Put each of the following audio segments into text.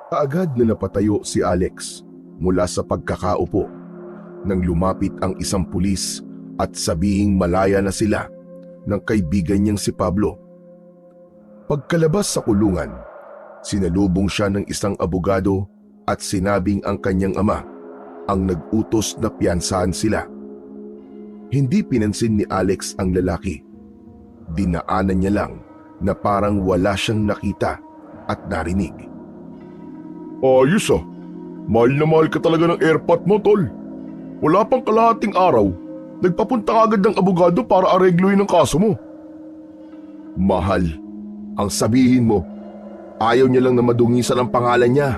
Kaagad na napatayo si Alex mula sa pagkakaupo nang lumapit ang isang pulis at sabihing malaya na sila ng kaibigan niyang si Pablo. Pagkalabas sa kulungan, sinalubong siya ng isang abogado at sinabing ang kanyang ama ang nag-utos na piyansahan sila. Hindi pinansin ni Alex ang lalaki. Dinaanan niya lang na parang wala siyang nakita at narinig. Ayos ah. Mahal na mahal ka talaga ng airpot mo, tol. Wala pang kalahating araw, nagpapunta ka agad ng abogado para aregluhin ang kaso mo. Mahal, ang sabihin mo, ayaw niya lang na madungisan ang pangalan niya.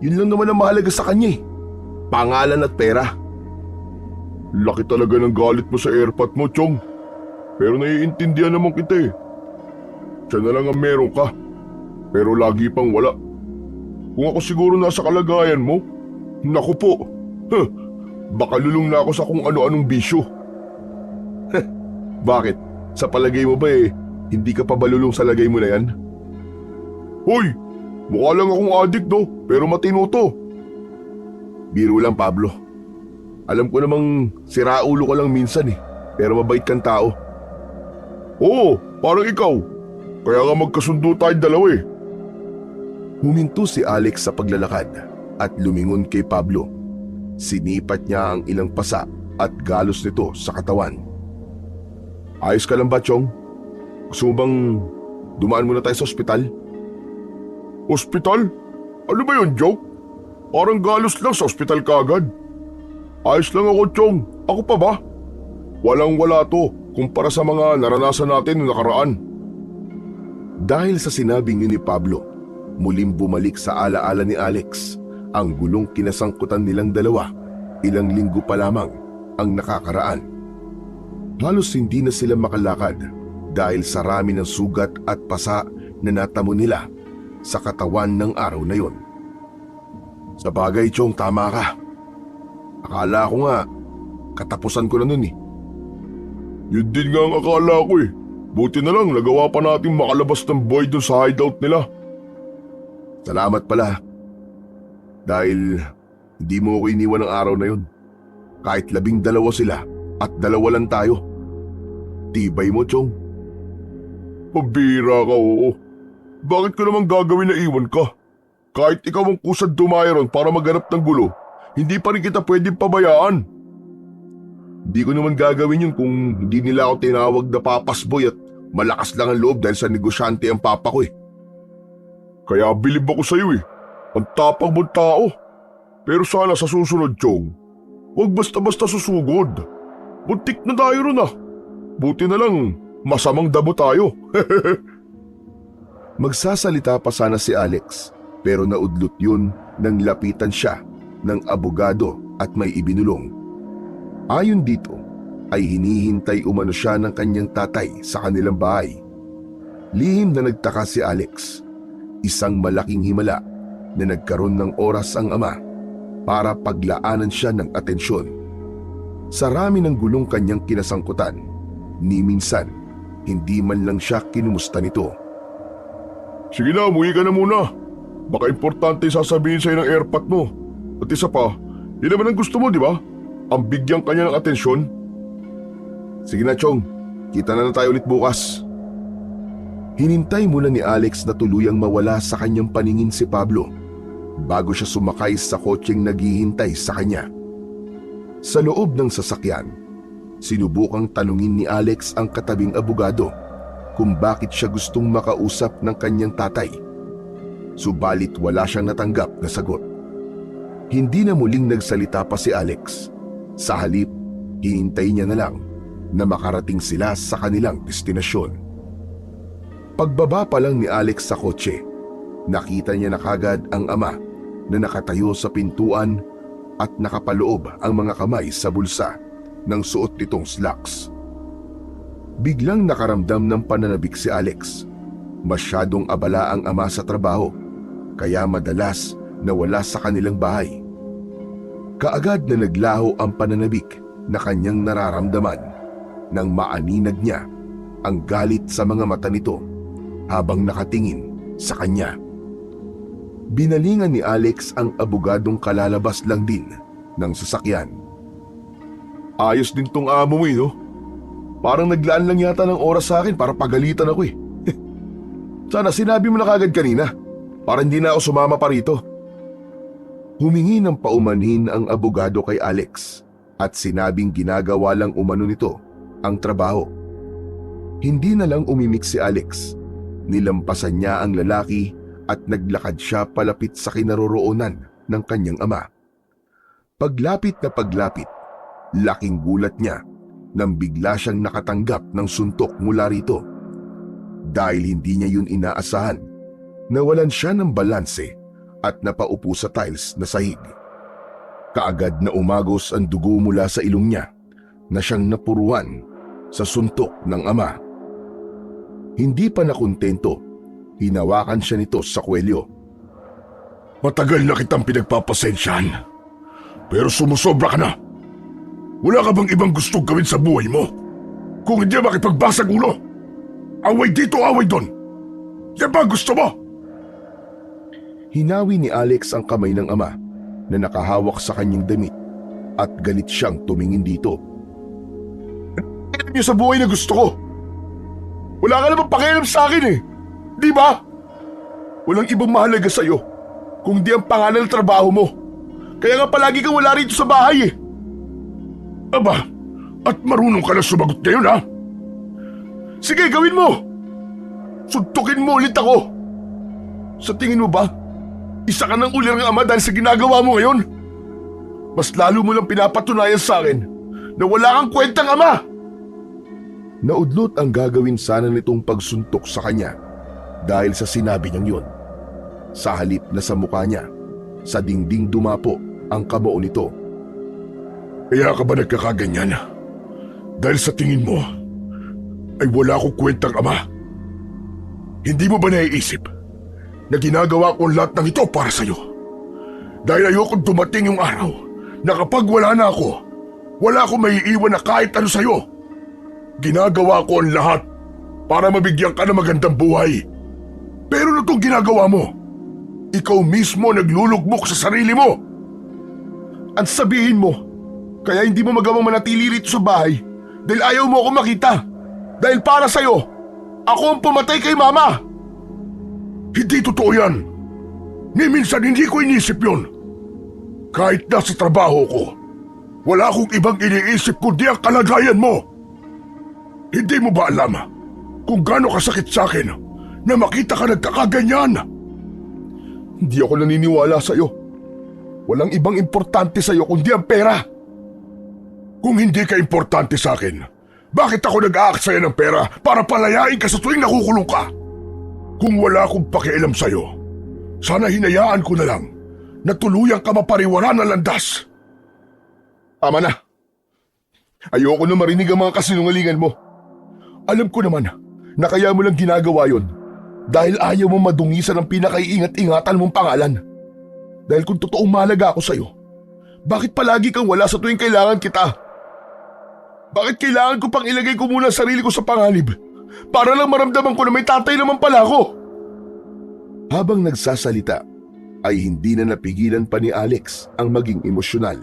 Yun lang naman ang mahalaga sa kanya eh. Pangalan at pera. Laki talaga ng galit mo sa airpot mo, Chong. Pero naiintindihan naman kita eh. Siya na lang ang meron ka. Pero lagi pang wala. Kung ako siguro nasa kalagayan mo, naku po, baka lulong na ako sa kung ano-anong bisyo. Bakit? Sa palagay mo ba hindi ka pa balulong sa lagay mo na yan? Hoy! Mukha lang akong addict no, pero matino to. Biro lang, Pablo. Alam ko namang siraulo ka lang minsan pero mabait kang tao. Oo, parang ikaw. Kaya nga magkasundo tayong dalawa Huminto si Alex sa paglalakad at lumingon kay Pablo. Sinipat niya ang ilang pasa at galos nito sa katawan. Ayos ka lang ba, Chong? Gusto mo bang dumaan muna tayo sa ospital? Ospital? Ano ba yun, joke? Parang galos lang sa ospital kaagad. Ayos lang ako, Chong. Ako pa ba? Walang-wala to kumpara sa mga naranasan natin noong nakaraan. Dahil sa sinabing ni Pablo, muling bumalik sa alaala ni Alex ang gulong kinasangkutan nilang dalawa. Ilang linggo pa lamang ang nakakaraan. Halos hindi na sila makalakad dahil sa rami ng sugat at pasa na natamo nila sa katawan ng araw na yon. Sa bagay, Chong, tama ka. Akala ko nga, katapusan ko na nun Yun din nga ang akala ko Buti na lang nagawa pa natin makalabas ng boy dun sa hideout nila. Salamat pala. Dahil hindi mo ako iniwan ng araw na yun. Kahit 12 sila at 2 lang tayo. Tibay mo, Chong. Pabira ka, oo. Bakit ko naman gagawin na iwan ka? Kahit ikaw ang kusad dumayaron para maghanap ng gulo, hindi pa rin kita pwedeng pabayaan. Hindi ko naman gagawin yun kung hindi nila ako tinawag na papasboy at malakas lang ang loob dahil sa negosyante ang papa ko Kaya bilib ako sa'yo Ang tapang mong tao. Pero sana sa susunod, Chong, huwag basta-basta susugod. Buntik na tayo ron Buti na lang, masamang damo tayo. Magsasalita pa sana si Alex, pero naudlot yun nang lapitan siya ng abogado at may ibinulong. Ayon dito, ay hinihintay umano siya ng kanyang tatay sa kanilang bahay. Lihim na nagtaka si Alex. Isang malaking himala na nagkaroon ng oras ang ama para paglaanan siya ng atensyon. Sa rami ng gulong kanyang kinasangkutan, ni minsan, hindi man lang siya kinumusta nito. Sige na, umuwi ka na muna. Baka importante sasabihin sa'yo ng airpot mo. At isa pa, yun naman ang gusto mo, di ba? Ang bigyan kanya ng atensyon. Sige na, Chong. Kita na tayo ulit bukas. Hinintay muna ni Alex na tuluyang mawala sa kanyang paningin si Pablo bago siya sumakay sa kotseng naghihintay sa kanya. Sa loob ng sasakyan, sinubukang tanungin ni Alex ang katabing abogado kung bakit siya gustong makausap ng kanyang tatay. Subalit wala siyang natanggap na sagot. Hindi na muling nagsalita pa si Alex. Sa halip, hihintay niya na lang na makarating sila sa kanilang destinasyon. Pagbaba pa lang ni Alex sa kotse, nakita niya na kagad ang ama na nakatayo sa pintuan at nakapaloob ang mga kamay sa bulsa ng suot nitong slacks. Biglang nakaramdam ng pananabik si Alex. Masyadong abala ang ama sa trabaho, kaya madalas nawala sa kanilang bahay. Kaagad na naglaho ang pananabik na kanyang nararamdaman nang maaninag niya ang galit sa mga mata nito habang nakatingin sa kanya. Binalingan ni Alex ang abogadong kalalabas lang din ng sasakyan. Ayos din tong amo mo no? Parang naglaan lang yata ng oras sa akin para pagalitan ako eh. Sana sinabi mo na kagad kanina para hindi na ako sumama pa rito. Humingi ng paumanhin ang abogado kay Alex at sinabing ginagawa lang umano nito ang trabaho. Hindi na lang umimik si Alex. Nilampasan niya ang lalaki at naglakad siya palapit sa kinaroroonan ng kanyang ama. Paglapit na paglapit, laking gulat niya nang bigla siyang nakatanggap ng suntok mula rito. Dahil hindi niya yun inaasahan, nawalan siya ng balanse at napaupo sa tiles na sahig. Kaagad na umagos ang dugo mula sa ilong niya na siyang napuruan sa suntok ng ama. Hindi pa nakontento, hinawakan siya nito sa kwelyo. Matagal na kitang pinagpapasensyahan, pero sumusobra ka na. Wala ka bang ibang gustong gawin sa buhay mo? Kung hindi makipagbasag ulo, away dito, away doon. Yan ba gusto mo? Hinawi ni Alex ang kamay ng ama na nakahawak sa kanyang damit at galit siyang tumingin dito. Ano niyo sa buhay na gusto ko? Wala ka namang pakialam sa akin eh. Di ba? Walang ibang mahalaga sa'yo kung di ang pangalan ng trabaho mo. Kaya nga palagi kang wala rito sa bahay eh. Aba, at marunong ka na sumagot ngayon ha? Sige, gawin mo! Suntukin mo ulit ako! Sa tingin mo ba, isa ka ng ulirang ama dahil sa ginagawa mo ngayon? Mas lalo mo lang pinapatunayan sa akin na wala kang kwentang ama! Naudlot ang gagawin sana nitong pagsuntok sa kanya dahil sa sinabi niyang yun. Sa halip na sa mukha niya, sa dingding dumapo ang kamao nito. Kaya ka ba nagkakaganyan? Dahil sa tingin mo ay wala akong kwentang ama? Hindi mo ba naiisip na ginagawa ko lahat ng ito para sa'yo? Dahil ayokong dumating yung araw na kapag wala na ako, wala akong maiiwan na kahit ano sa'yo. Ginagawa ko ang lahat para mabigyan ka ng magandang buhay. Pero ano itong ginagawa mo? Ikaw mismo naglulugmok sa sarili mo. Ang sabihin mo, kaya hindi mo magawang manatili rito sa bahay dahil ayaw mo ako makita. Dahil para sa'yo, ako ang pumatay kay mama. Hindi totoo yan. Ni minsan hindi ko inisip yun. Kahit nasa trabaho ko, wala akong ibang iniisip kundi ang kalagayan mo. Hindi mo ba alam kung gaano kasakit sa akin na makita ka nagkakaganyan? Hindi ako naniniwala sa'yo. Walang ibang importante sa'yo kundi ang pera. Kung hindi ka importante sa akin, bakit ako nag-aaksaya ng pera para palayain ka sa tuwing nakukulong ka? Kung wala akong pakialam sa'yo, sana hinayaan ko na lang na tuluyang ka mapariwara ng landas. Tama na. Ayoko na marinig ang mga kasinungalingan mo. Alam ko naman na kaya mo lang ginagawa yon dahil ayaw mo madungisan ang pinakaiingat-ingatan mong pangalan. Dahil kung totoong mahalaga ako sa'yo, bakit palagi kang wala sa tuwing kailangan kita? Bakit kailangan ko pang ilagay ko muna ang sarili ko sa panganib para lang maramdaman ko na may tatay naman pala ako? Habang nagsasalita, ay hindi na napigilan pa ni Alex ang maging emosyonal.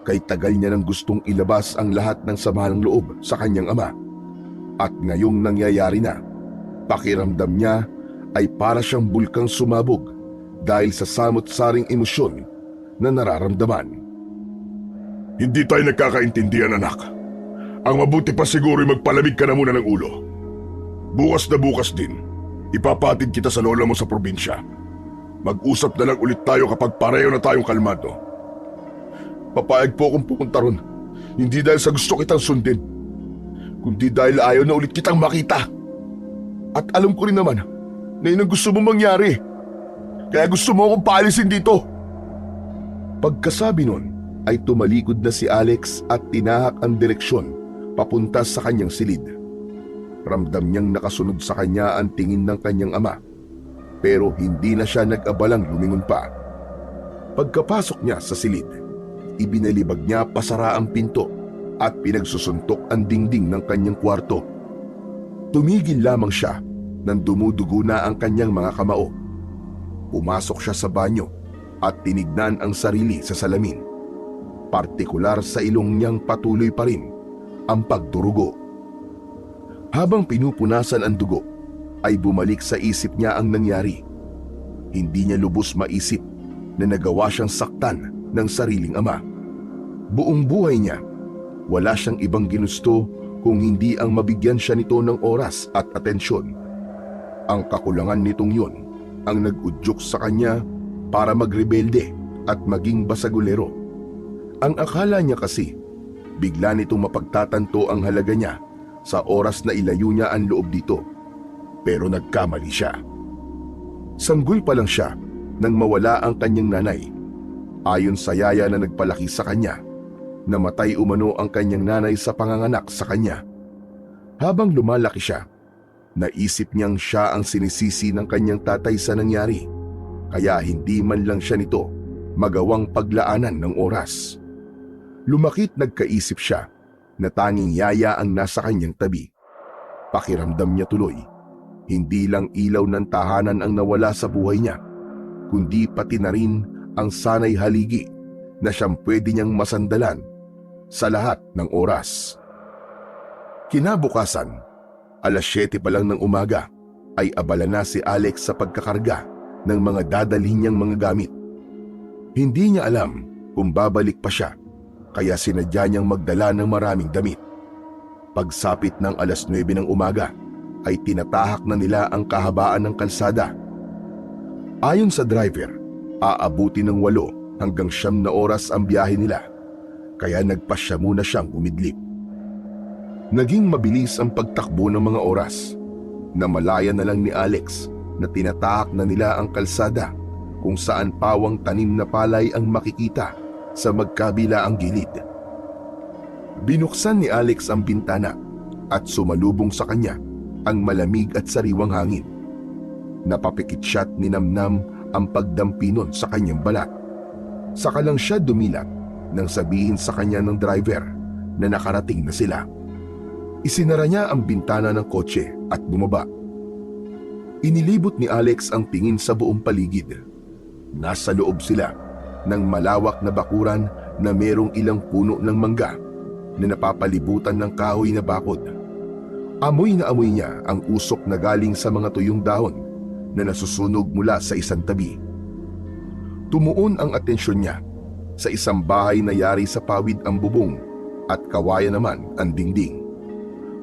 Kay tagal niya nang gustong ilabas ang lahat ng sama ng loob sa kanyang ama. At ngayong nangyayari na, pakiramdam niya ay para siyang bulkang sumabog dahil sa samot-saring emosyon na nararamdaman. Hindi tayo nagkakaintindihan, anak. Ang mabuti pa siguro ay magpalamig ka na muna ng ulo. Bukas na bukas din, ipapatid kita sa lola mo sa probinsya. Mag-usap na lang ulit tayo kapag pareho na tayong kalmado. Papayag po akong pupunta ron, hindi dahil sa gusto kitang sundin, kundi dahil ayaw na ulit kitang makita. At alam ko rin naman na yun ang gusto mong mangyari. Kaya gusto mo akong paalisin dito. Pagkasabi nun, ay tumalikod na si Alex at tinahak ang direksyon papunta sa kanyang silid. Ramdam niyang nakasunod sa kanya ang tingin ng kanyang ama, pero hindi na siya nag-abalang lumingon pa. Pagkapasok niya sa silid, ibinalibag niya pasara ang pinto at pinagsusuntok ang dingding ng kanyang kwarto. Tumigil lamang siya nang dumudugo na ang kanyang mga kamao. pumasok siya sa banyo at tinignan ang sarili sa salamin. Partikular sa ilong niyang patuloy pa rin ang pagdurugo. Habang pinupunasan ang dugo, ay bumalik sa isip niya ang nangyari. Hindi niya lubos maisip na nagawa siyang saktan ng sariling ama. Buong buhay niya, wala siyang ibang ginusto kung hindi ang mabigyan siya nito ng oras at atensyon. Ang kakulangan nitong yun ang nag-udyok sa kanya para magrebelde at maging basagulero. Ang akala niya kasi, bigla nitong mapagtatanto ang halaga niya sa oras na ilayo niya ang loob dito. Pero nagkamali siya. Sanggol pa lang siya nang mawala ang kanyang nanay. Ayon sa yaya na nagpalaki sa kanya, namatay umano ang kanyang nanay sa panganganak sa kanya. Habang lumalaki siya, naisip niyang siya ang sinisisi ng kanyang tatay sa nangyari, kaya hindi man lang siya nito magawang paglaanan ng oras. Lumakit nagkaisip siya na tanging yaya ang nasa kanyang tabi. Pakiramdam niya tuloy, hindi lang ilaw ng tahanan ang nawala sa buhay niya, kundi pati na rin ang sanay haligi na siyang pwede niyang masandalan sa lahat ng oras. Kinabukasan, alas 7 pa lang ng umaga, ay abala na si Alex sa pagkakarga ng mga dadalhin niyang mga gamit. Hindi niya alam kung babalik pa siya, kaya sinadya niyang magdala ng maraming damit. Pagsapit ng alas 9 ng umaga, ay tinatahak na nila ang kahabaan ng kalsada. Ayon sa driver, aabuti ng 8 hanggang 9 na oras ang biyahe nila, kaya nagpasya muna siyang umidlip. Naging mabilis ang pagtakbo ng mga oras. Namalaya na lang ni Alex na tinatahak na nila ang kalsada kung saan pawang tanim na palay ang makikita sa magkabila ang gilid. Binuksan ni Alex ang bintana at sumalubong sa kanya ang malamig at sariwang hangin. Napapikit siya't ninamnam ang pagdampi nun sa kanyang balat. Saka lang siya dumilat nang sabihin sa kanya ng driver na nakarating na sila. Isinara niya ang bintana ng kotse at bumaba. Inilibot ni Alex ang tingin sa buong paligid. Nasa loob sila ng malawak na bakuran na merong ilang puno ng mangga na napapalibutan ng kahoy na bakod. Amoy na amoy niya ang usok na galing sa mga tuyong dahon na nasusunog mula sa isang tabi. Tumuon ang atensyon niya sa isang bahay na yari sa pawid ang bubong at kawayan naman ang dingding.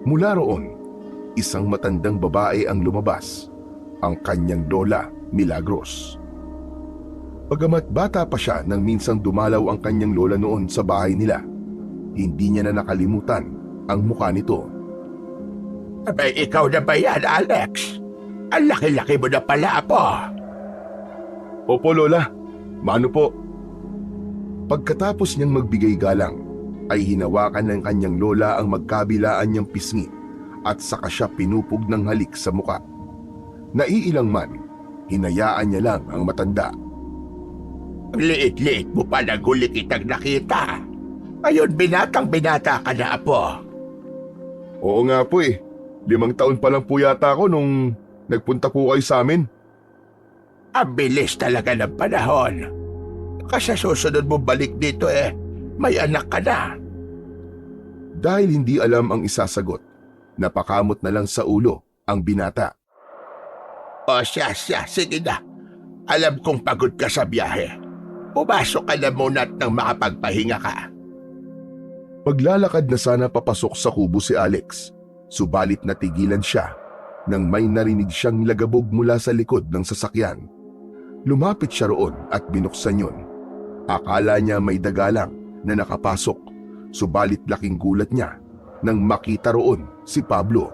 Mula roon, isang matandang babae ang lumabas, ang kanyang lola, Milagros. Bagamat bata pa siya nang minsang dumalaw ang kanyang lola noon sa bahay nila, hindi niya na nakalimutan ang mukha nito. Abay, ikaw na ba yan, Alex? Ang laki-laki mo na pala, Apo. Opo, Lola. Mano po? Pagkatapos niyang magbigay galang, ay hinawakan ng kanyang lola ang magkabilaan niyang pisngi at saka siya pinupog ng halik sa muka. Naiilang man, hinayaan niya lang ang matanda. Liit-liit mo pa na huli kitang nakita. Ngayon binatang-binata ka na, Apo. Oo nga po eh. 5 taon pa lang po yata ako nung nagpunta po kayo sa amin. Ang bilis talaga ng panahon. Kasi susunod mo balik dito may anak ka na. Dahil hindi alam ang isasagot, napakamot na lang sa ulo ang binata. O siya, sige na. Alam kong pagod ka sa biyahe. Pumasok ka na muna at nang makapagpahinga ka. Maglalakad na sana papasok sa kubo si Alex, subalit natigilan siya nang may narinig siyang lagabog mula sa likod ng sasakyan. Lumapit siya roon at binuksan yun. Akala niya may dagalang na nakapasok, subalit laking gulat niya nang makita roon si Pablo.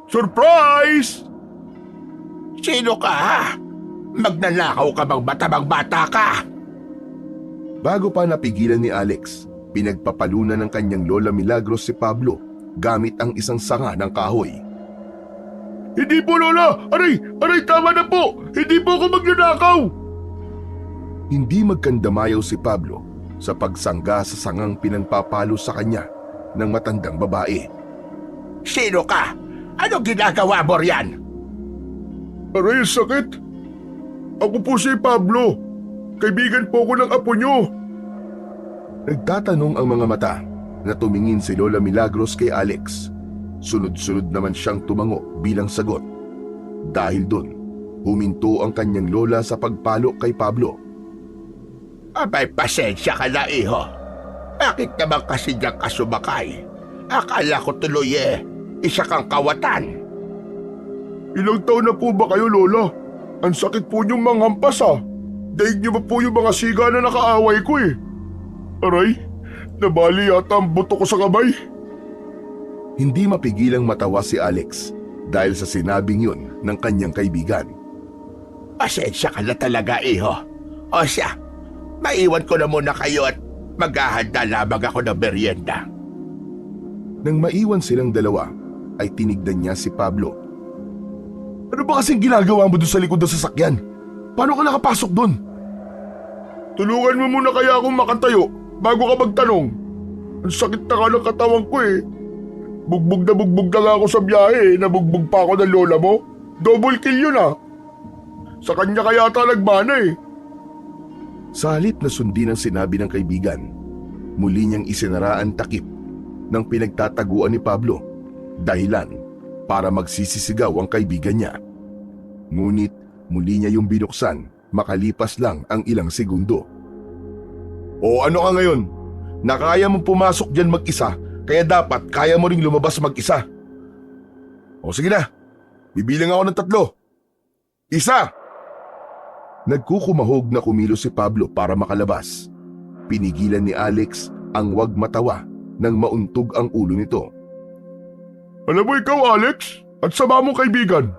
Surprise! Sino ka? Magnanakaw ka bang matabang bata ka? Bago pa napigilan ni Alex, pinagpapalunan ng kanyang lola Milagros si Pablo gamit ang isang sanga ng kahoy. Hindi po, Lola! Aray, tama na po! Hindi po ako magnanakaw! Hindi magkandamayaw si Pablo sa pagsangga sa sangang pinagpapalo sa kanya ng matandang babae. Sino ka? Ano ginagawa mo riyan? Aray, sakit! Ako po si Pablo. Kaibigan po ko ng apo nyo. Nagtatanong ang mga mata na tumingin si Lola Milagros kay Alex. Sunod-sunod naman siyang tumango bilang sagot. Dahil dun, huminto ang kanyang lola sa pagpalo kay Pablo. Abay, pasensya ka na, iho. Bakit naman kasi diyan ka sumakay? Akala ko tuloy isa kang kawatan. Ilang taon na po ba kayo, Lola? Ang sakit po niyong manghampas Daig niyo ba po yung mga siga na nakaaway ko Aray, nabali yata ang buto ko sa kamay. Hindi mapigilang matawa si Alex dahil sa sinabing yun ng kanyang kaibigan. Pasensya ka na talaga, iho. O siya, maiwan ko na muna kayo at maghahanda lamang ako ng merienda. Nang maiwan silang dalawa, ay tinignan niya si Pablo. Ano ba kasing ginagawa mo doon sa likod ng sasakyan? Paano ka nakapasok doon? Tulungan mo muna kaya akong makatayo bago ka magtanong. Ang sakit na ka ng katawan ko Bugbog na nga ako sa biyahe nabugbog pa ako ng lola mo. Double kill yun Sa kanya kaya ata nagmana Sa halip na sundin ang sinabi ng kaibigan, muli niyang isinara ang takip ng pinagtataguan ni Pablo, dahilan para magsisisigaw ang kaibigan niya. Ngunit muli niya yung binuksan makalipas lang ang ilang segundo. O ano ka ngayon? Nakaya mong pumasok dyan mag-isa, kaya dapat kaya mo ring lumabas mag-isa. O sige na, bibilang ako ng 3. 1! Nagkukumahog na kumilos si Pablo para makalabas. Pinigilan ni Alex ang wag matawa nang mauntog ang ulo nito. Alam mo ikaw, Alex, at sama mong kaibigan.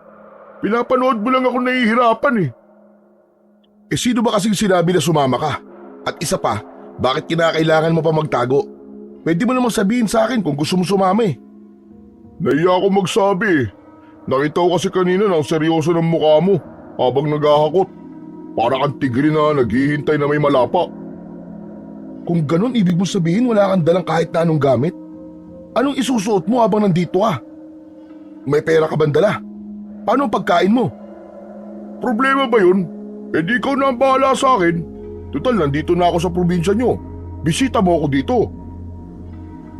Pinapanood mo lang ako nahihirapan Sino ba kasing sinabi na sumama ka? At isa pa, bakit kinakailangan mo pa magtago? Pwede mo namang sabihin sa akin kung gusto mo sumama Nahiya ako magsabi Nakita ko kasi kanina na ang seryoso ng mukha mo habang naghahakot. Para kang tigre na naghihintay na may malapa. Kung ganun, ibig mo sabihin wala kang dalang kahit na anong gamit? Anong isusuot mo habang nandito ka? May pera ka bang dala? Paano ang pagkain mo? Problema ba yun? Di ikaw na ang bahala sa akin. Total, nandito na ako sa probinsya nyo. Bisita mo ako dito.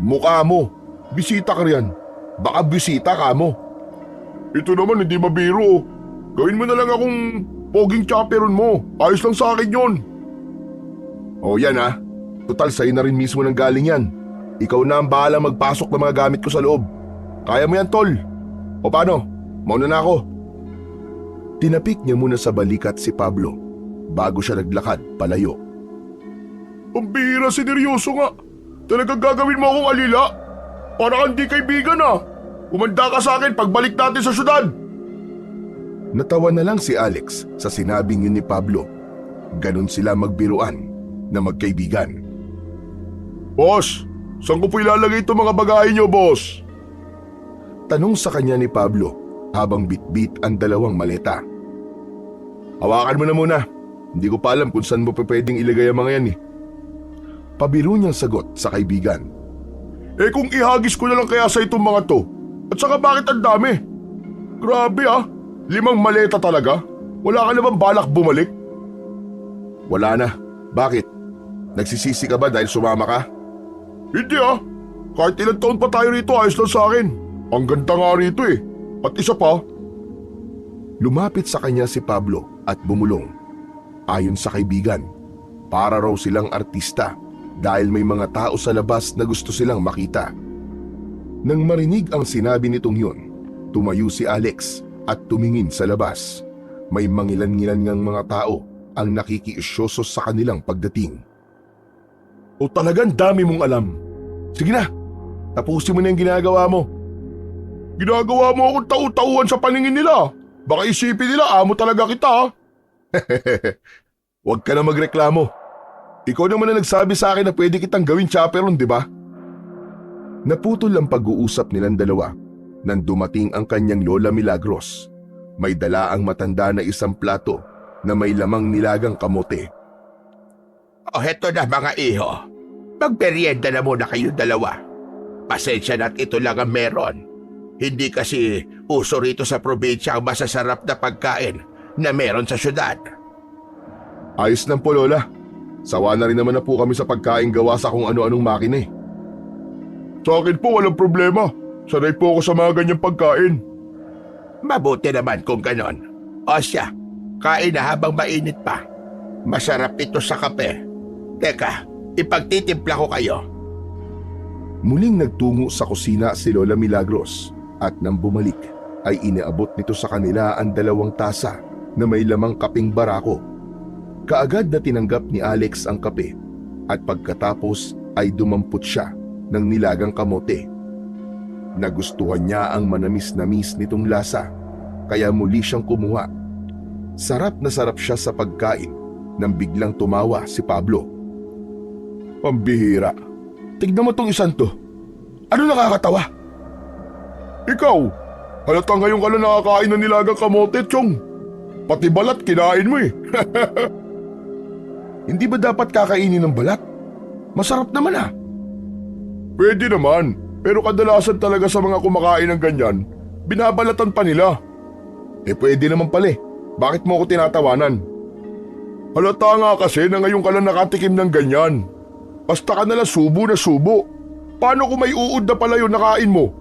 Mukha mo. Bisita ka riyan. Baka bisita ka mo. Ito naman hindi mabiro. Gawin mo na lang akong poging chaperon mo. Ayos lang sa akin yun. O yan Total, sa'yo na rin mismo nang galing yan. Ikaw na ang bahala magpasok ng mga gamit ko sa loob. Kaya mo yan, tol. O paano? Mauna na ako. Tinapik niya muna sa balikat si Pablo bago siya naglakad palayo. Ang bihira, sineryoso nga. Talagang gagawin mo akong alila? Para kang di kaibigan Umanda ka sa akin pagbalik natin sa syudad. Natawa na lang si Alex sa sinabing yun ni Pablo. Ganon sila magbiruan na magkaibigan. Boss, saan ko po ilalagay itong mga bagahe niyo, boss? Tanong sa kanya ni Pablo habang bitbit ang 2 maleta. Hawakan mo na muna. Hindi ko pa alam kung saan mo pwedeng ilagay ang mga yan Pabiro niyang sagot sa kaibigan. Kung ihagis ko na lang kaya sa itong mga to. At saka bakit ang dami? Grabe 5 maleta talaga. Wala ka naman balak bumalik? Wala na. Bakit? Nagsisisi ka ba dahil sumama ka? Hindi Kahit ilang taon pa tayo rito, ayos lang sa akin. Ang ganda nga rito At isa pa. Lumapit sa kanya si Pablo at bumulong. Ayon sa kaibigan, para raw silang artista dahil may mga tao sa labas na gusto silang makita. Nang marinig ang sinabi nitong yun, tumayo si Alex at tumingin sa labas. May mangilan-ngilan ngang mga tao ang nakikiisyoso sa kanilang pagdating. O talagang dami mong alam. Sige na, tapusin mo na yung ginagawa mo. Ginagawa mo akong tau-tauhan sa paningin nila. Baka isipin nila amo talaga kita Huwag ka na magreklamo. Ikaw naman na nagsabi sa akin na pwede kitang gawin chaperon, di ba? Naputol ang pag-uusap nilang dalawa nang dumating ang kanyang Lola Milagros. May dala ang matanda na isang plato na may lamang nilagang kamote. O heto na mga iho. Magmerienda na muna kayo 2. Pasensya na't ito lang ang meron. Hindi kasi uso rito sa probinsya ang masasarap na pagkain na meron sa syudad. Ayos lang po, Lola. Sawa na rin naman na po kami sa pagkain gawa sa kung ano-anong makina eh. Sa akin po walang problema. Sanay po ako sa mga ganyang pagkain. Mabuti naman kung ganon. O siya, kain na habang mainit pa. Masarap ito sa kape. Teka, ipagtitimpla ko kayo. Muling nagtungo sa kusina si Lola Milagros at nang bumalik ay iniabot nito sa kanila ang 2 tasa na may lamang kapeng barako. Kaagad na tinanggap ni Alex ang kape at pagkatapos ay dumampot siya ng nilagang kamote. Nagustuhan niya ang manamis-namis nitong lasa kaya muli siyang kumuha. Sarap na sarap siya sa pagkain nang biglang tumawa si Pablo. Pambihira. Tignan mo tong isang to. Ano nakakatawa? Ikaw, halata ngayon ka lang nakakain ng nilagang kamote, Chong. Pati balat kinain mo eh. Hindi ba dapat kakainin ng balat? Masarap naman ah. Pwede naman, pero kadalasan talaga sa mga kumakain ng ganyan, binabalatan pa nila. Pwede naman pala eh. Bakit mo ako tinatawanan? Halata nga kasi na ngayon ka lang nakatikim ng ganyan. Basta ka nalang subo na subo. Paano kung may uod na pala yung nakain mo?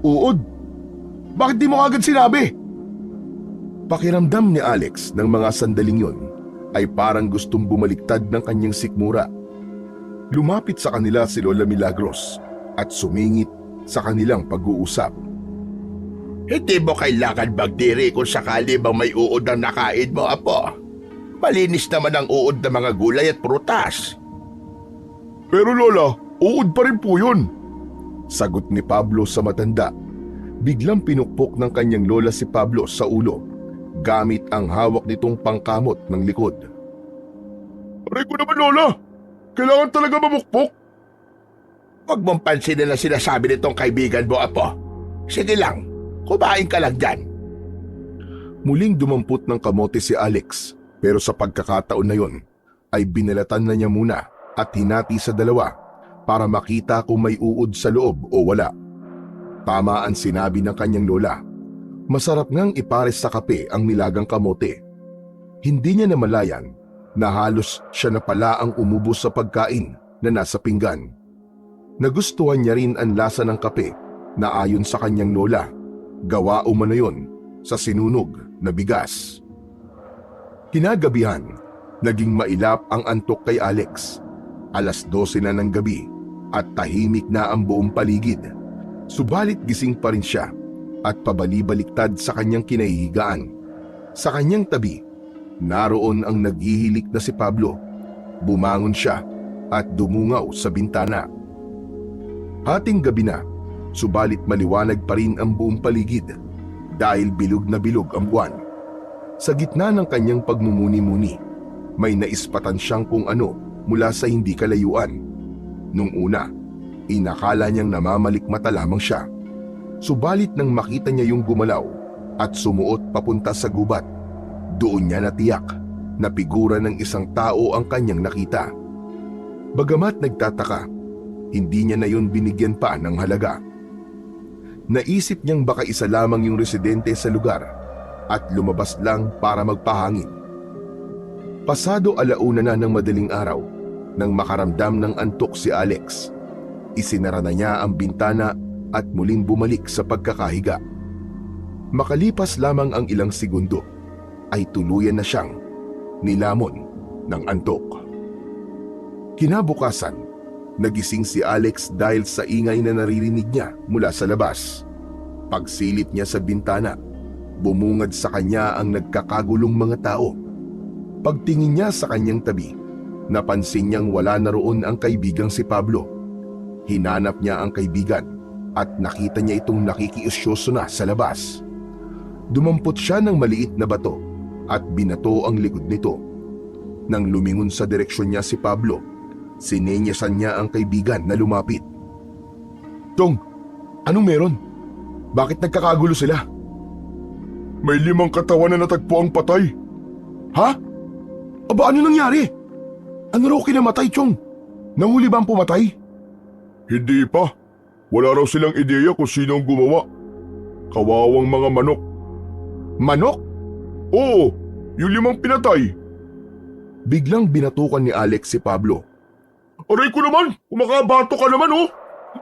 Uod? Bakit di mo agad sinabi? Pakiramdam ni Alex ng mga sandaling yon ay parang gustong bumaliktad ng kanyang sikmura. Lumapit sa kanila si Lola Milagros at sumingit sa kanilang pag-uusap. Hindi mo kailangan magdiri kung sakali bang may uod ang nakain mo, apo. Malinis naman ang uod ng mga gulay at prutas. Pero Lola, uod pa rin po yun. Sagot ni Pablo sa matanda. Biglang pinukpok ng kanyang lola si Pablo sa ulo gamit ang hawak nitong pangkamot ng likod. Aray ko naman, Lola. Kailangan talaga mamukpok. Huwag mong pansinin na sinasabi nitong kaibigan mo, apo. Sige lang, kumain ka lang dyan. Muling dumampot ng kamote si Alex pero sa pagkakataon na yon ay binalatan na niya muna at hinati sa 2 para makita kung may uod sa loob o wala. Tama ang sinabi ng kanyang lola. Masarap ngang ipares sa kape ang nilagang kamote. Hindi niya namalayan na halos siya na pala ang umubos sa pagkain na nasa pinggan. Nagustuhan niya rin ang lasa ng kape na ayon sa kanyang lola, gawa umano yon sa sinunog na bigas. Kinagabihan, naging mailap ang antok kay Alex. 12:00 na ng gabi at tahimik na ang buong paligid. Subalit gising pa rin siya at pabali-baliktad sa kanyang kinahihigaan. Sa kanyang tabi, naroon ang naghihilik na si Pablo. Bumangon siya at dumungaw sa bintana. Hating gabi na, subalit maliwanag pa rin ang buong paligid dahil bilog na bilog ang buwan. Sa gitna ng kanyang pagmumuni-muni, may naispatan siyang kung ano mula sa hindi kalayuan. Nung una, inakala niyang namamalikmata lamang siya. Subalit nang makita niya yung gumalaw at sumuot papunta sa gubat, doon niya natiyak na figura ng isang tao ang kanyang nakita. Bagamat nagtataka, hindi niya na yun binigyan pa ng halaga. Naisip niyang baka isa lamang yung residente sa lugar at lumabas lang para magpahangin. Pasado 1:00 na ng madaling araw nang makaramdam ng antok si Alex. Isinara na niya ang bintana at muling bumalik sa pagkakahiga. Makalipas lamang ang ilang segundo ay tuluyan na siyang nilamon ng antok. Kinabukasan, nagising si Alex dahil sa ingay na naririnig niya mula sa labas. Pagsilip niya sa bintana, bumungad sa kanya ang nagkakagulong mga tao. Pagtingin niya sa kanyang tabi, napansin niyang wala na roon ang kaibigang si Pablo. Hinanap niya ang kaibigan at nakita niya itong nakikiusyoso na sa labas. Dumampot siya ng maliit na bato at binato ang likod nito. Nang lumingon sa direksyon niya si Pablo, sinenyasan niya ang kaibigan na lumapit. Tong, Anong meron? Bakit nagkakagulo sila? may 5 katawan na natagpo ang patay. Ha? Aba, ano nangyari? Ano raw kinamatay, Chong? Nahuli ba ang pumatay? Hindi pa. Wala raw silang ideya kung sino ang gumawa. Kawawang mga manok. Manok? Oo, yung 5 pinatay. Biglang binatukan ni Alex si Pablo. Aray ko naman! Kumakabato ka naman oh!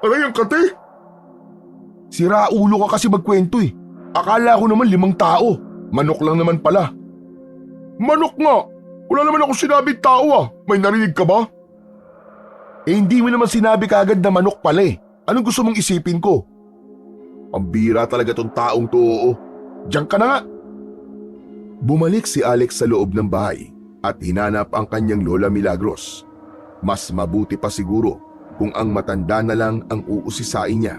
Aray ang kate! Sira ulo ka kasi magkwento eh. Akala ko naman 5 tao. Manok lang naman pala. Manok nga! Wala naman ako sinabing tao ah! May narinig ka ba? Eh hindi mo naman sinabi kaagad na manok pala eh. Anong gusto mong isipin ko? Ang bira talaga tong taong to. Diyan ka na nga. Bumalik si Alex sa loob ng bahay at hinanap ang kanyang Lola Milagros. Mas mabuti pa siguro kung ang matanda na lang ang uusisain niya.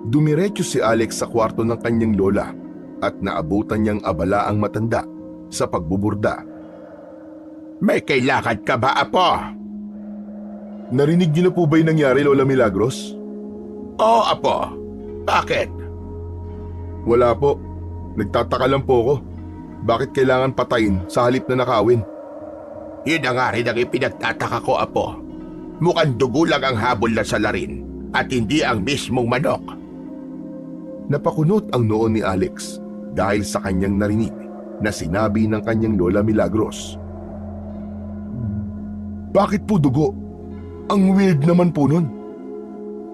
Dumiretso si Alex sa kwarto ng kanyang lola at naabutan niyang abala ang matanda sa pagbuburda. May kailangan ka ba, Apo? Narinig niyo na po ba yung nangyari, Lola Milagros? Oo, Apo. Bakit? Wala po. Nagtataka lang po ako. Bakit kailangan patayin sa halip na nakawin? Yun na nga rin ang ipinagtataka ko, Apo. Mukhang dugo lang ang habol na salarin at hindi ang mismong manok. Napakunot ang noon ni Alex dahil sa kanyang narinig na sinabi ng kanyang Lola Milagros. Bakit po dugo? Ang weird naman po nun.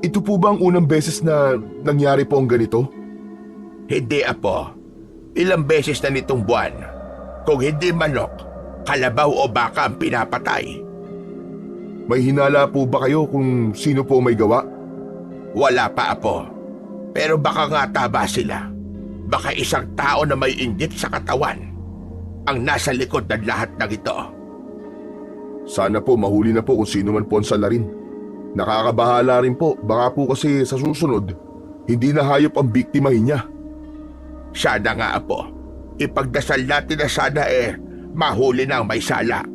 Ito po ba ang unang beses na nangyari po ang ganito? Hindi, Apo. Ilang beses na nitong buwan. Kung hindi manok, kalabaw o baka ang pinapatay. May hinala po ba kayo kung sino po may gawa? Wala pa, Apo. Pero baka nga taba sila. Baka isang tao na may inggit sa katawan ang nasa likod ng lahat ng ito. Sana po mahuli na po kung sino man po ang salarin. Nakakabahala rin po, baka po kasi sa susunod, hindi na hayop ang biktimahin niya. Sana nga, Apo. Ipagdasal natin na sana mahuli na ang may sala.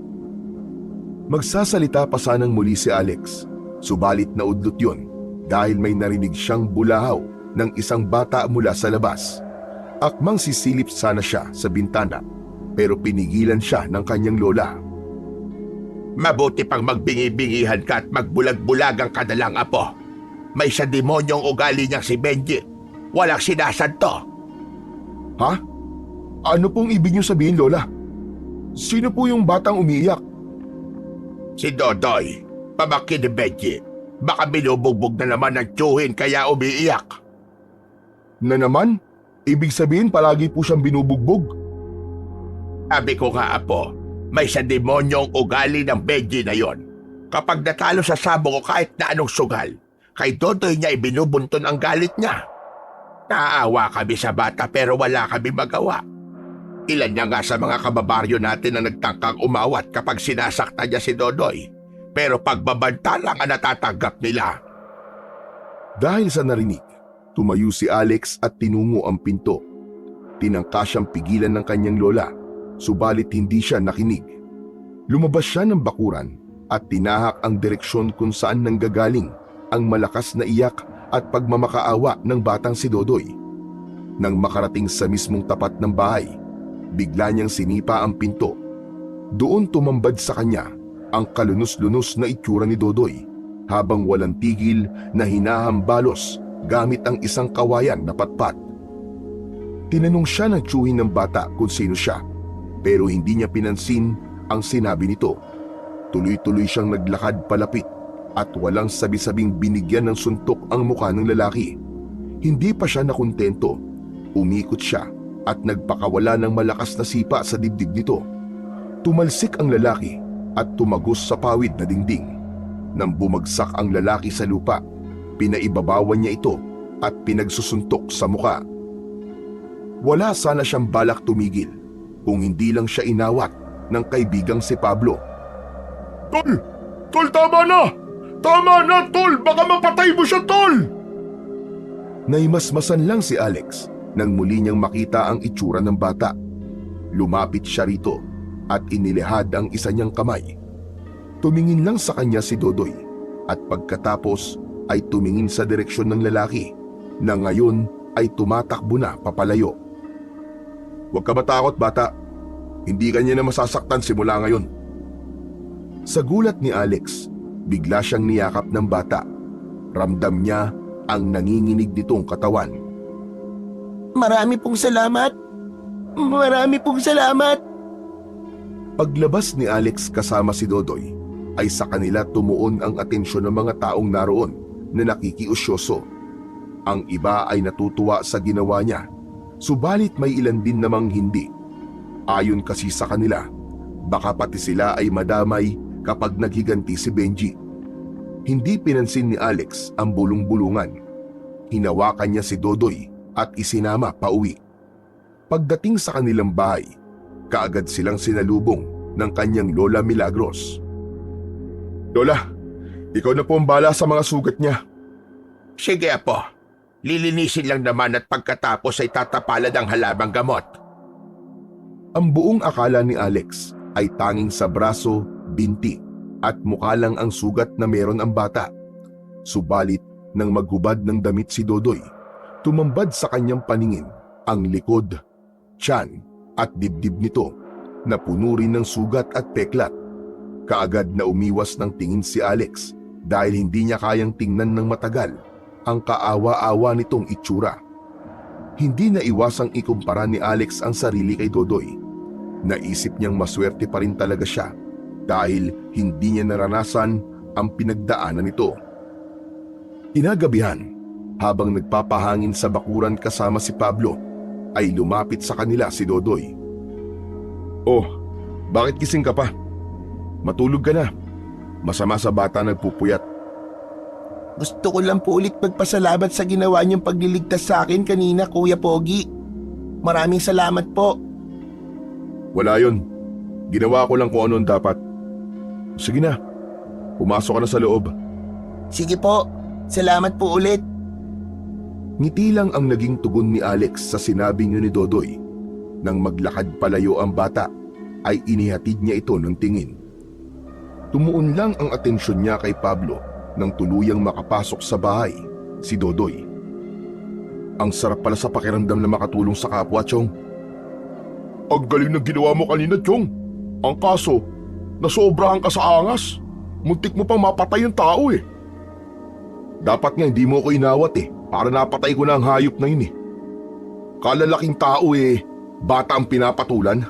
Magsasalita pa sanang muli si Alex, subalit naudlot yun dahil may narinig siyang bulahaw ng isang bata mula sa labas. Akmang sisilip sana siya sa bintana pero pinigilan siya ng kanyang lola. Mabuti pang magbingi-bingihan ka at magbulag-bulagang ka na lang, Apo. May sa demonyong ugali niyang si Benji. Walang sinasanto. Ha? Ano pong ibig niyo sabihin, Lola? Sino po yung batang umiiyak? Si Dodoy, pamangkin ni Benji. Baka binubugbog na naman ng tiyuhin kaya umiiyak. Na naman? Ibig sabihin palagi po siyang binubugbog? Sabi ko nga, Apo, may sa demonyong ugali ng Benji na yon. Kapag natalo sa sabong o kahit na anong sugal, kay Dodoy niya ibinubunton ang galit niya. Naaawa kami sa bata pero wala kami magawa. Ilan niya nga sa mga kababaryo natin na nagtangkang umawat kapag sinasaktan niya si Dodoy. Pero pagbabanta lang ang natatanggap nila. Dahil sa narinig, tumayo si Alex at tinungo ang pinto. Tinangka siyang pigilan ng kanyang lola, subalit hindi siya nakinig. Lumabas siya ng bakuran at tinahak ang direksyon kung saan nanggagaling ang malakas na iyak at pagmamakaawa ng batang si Dodoy. Nang makarating sa mismong tapat ng bahay, bigla niyang sinipa ang pinto. Doon tumambad sa kanya ang kalunos-lunos na itsura ni Dodoy habang walang tigil na hinahambalos gamit ang isang kawayan na patpat. Tinanong siya ng tiyuhin ng bata kung sino siya pero hindi niya pinansin ang sinabi nito. Tuloy-tuloy siyang naglakad palapit at walang sabi-sabing binigyan ng suntok ang mukha ng lalaki. Hindi pa siya nakontento. Umikot siya at nagpakawala ng malakas na sipa sa dibdib nito. Tumalsik ang lalaki at tumagos sa pawid na dingding. Nang bumagsak ang lalaki sa lupa, pinaibabawan niya ito at pinagsusuntok sa muka. Wala sana siyang balak tumigil kung hindi lang siya inawat ng kaibigang si Pablo. Tol! Tol, tama na! Tama na, Tol! Baka mapatay mo siya, Tol! Naimasmasan lang si Alex nang muli niyang makita ang itsura ng bata. Lumapit siya rito at inilihad ang isa niyang kamay. Tumingin lang sa kanya si Dodoy at pagkatapos ay tumingin sa direksyon ng lalaki na ngayon ay tumatakbo na papalayo. Huwag ka matakot, bata. Hindi ka niya na masasaktan simula ngayon. Sa gulat ni Alex, bigla siyang niyakap ng bata. Ramdam niya ang nanginginig nitong katawan. Marami pong salamat. Marami pong salamat. Paglabas ni Alex kasama si Dodoy, ay sa kanila tumuon ang atensyon ng mga taong naroon na nakikiusyoso. Ang iba ay natutuwa sa ginawa niya, subalit may ilan din namang hindi. Ayon kasi sa kanila, baka pati sila ay madamay kapag naghiganti si Benji. Hindi pinansin ni Alex ang bulong-bulungan. Hinawakan niya si Dodoy at isinama pauwi. Pagdating sa kanilang bahay, kaagad silang sinalubong ng kanyang Lola Milagros. Lola, ikaw na po ang bala sa mga sugat niya. Sige apo, lilinisin lang naman at pagkatapos ay tatapalan ang halamang gamot. Ang buong akala ni Alex ay tanging sa braso, binti at mukha lang ang sugat na meron ang bata. Subalit nang maghubad ng damit si Dodoy, tumambad sa kanyang paningin ang likod, tiyan at dibdib nito na puno rin ng sugat at peklat. Kaagad na umiwas ng tingin si Alex dahil hindi niya kayang tingnan ng matagal ang kaawa-awa nitong itsura. Hindi na iwasang ikumpara ni Alex ang sarili kay Dodoy. Naisip niyang maswerte pa rin talaga siya dahil hindi niya naranasan ang pinagdaanan nito. Kinagabihan, habang nagpapahangin sa bakuran kasama si Pablo, ay lumapit sa kanila si Dodoy. Oh, bakit gising ka pa? Matulog ka na. Masama sa bata nagpupuyat. Gusto ko lang po ulit magpasalamat sa ginawa niyong pagliligtas sa akin kanina, Kuya Pogi. Maraming salamat po. Wala yun. Ginawa ko lang kung ano ang dapat. Sige na, pumasok ka na sa loob. Sige po, salamat po ulit. Ngiti lang ang naging tugon ni Alex sa sinabing yun ni Dodoy. Nang maglakad palayo ang bata, ay inihatid niya ito ng tingin. Tumuon lang ang atensyon niya kay Pablo nang tuluyang makapasok sa bahay, si Dodoy. Ang sarap pala sa pakiramdam na makatulong sa kapwa, Chong. Ang galing ng ginawa mo kanina, Chong. Ang kaso, nasobrahan ka sa angas. Muntik mo pang mapatay yung tao eh. Dapat nga hindi mo ako inawat para napatay ko na ang hayop na yun Kalalaking tao bata ang pinapatulan.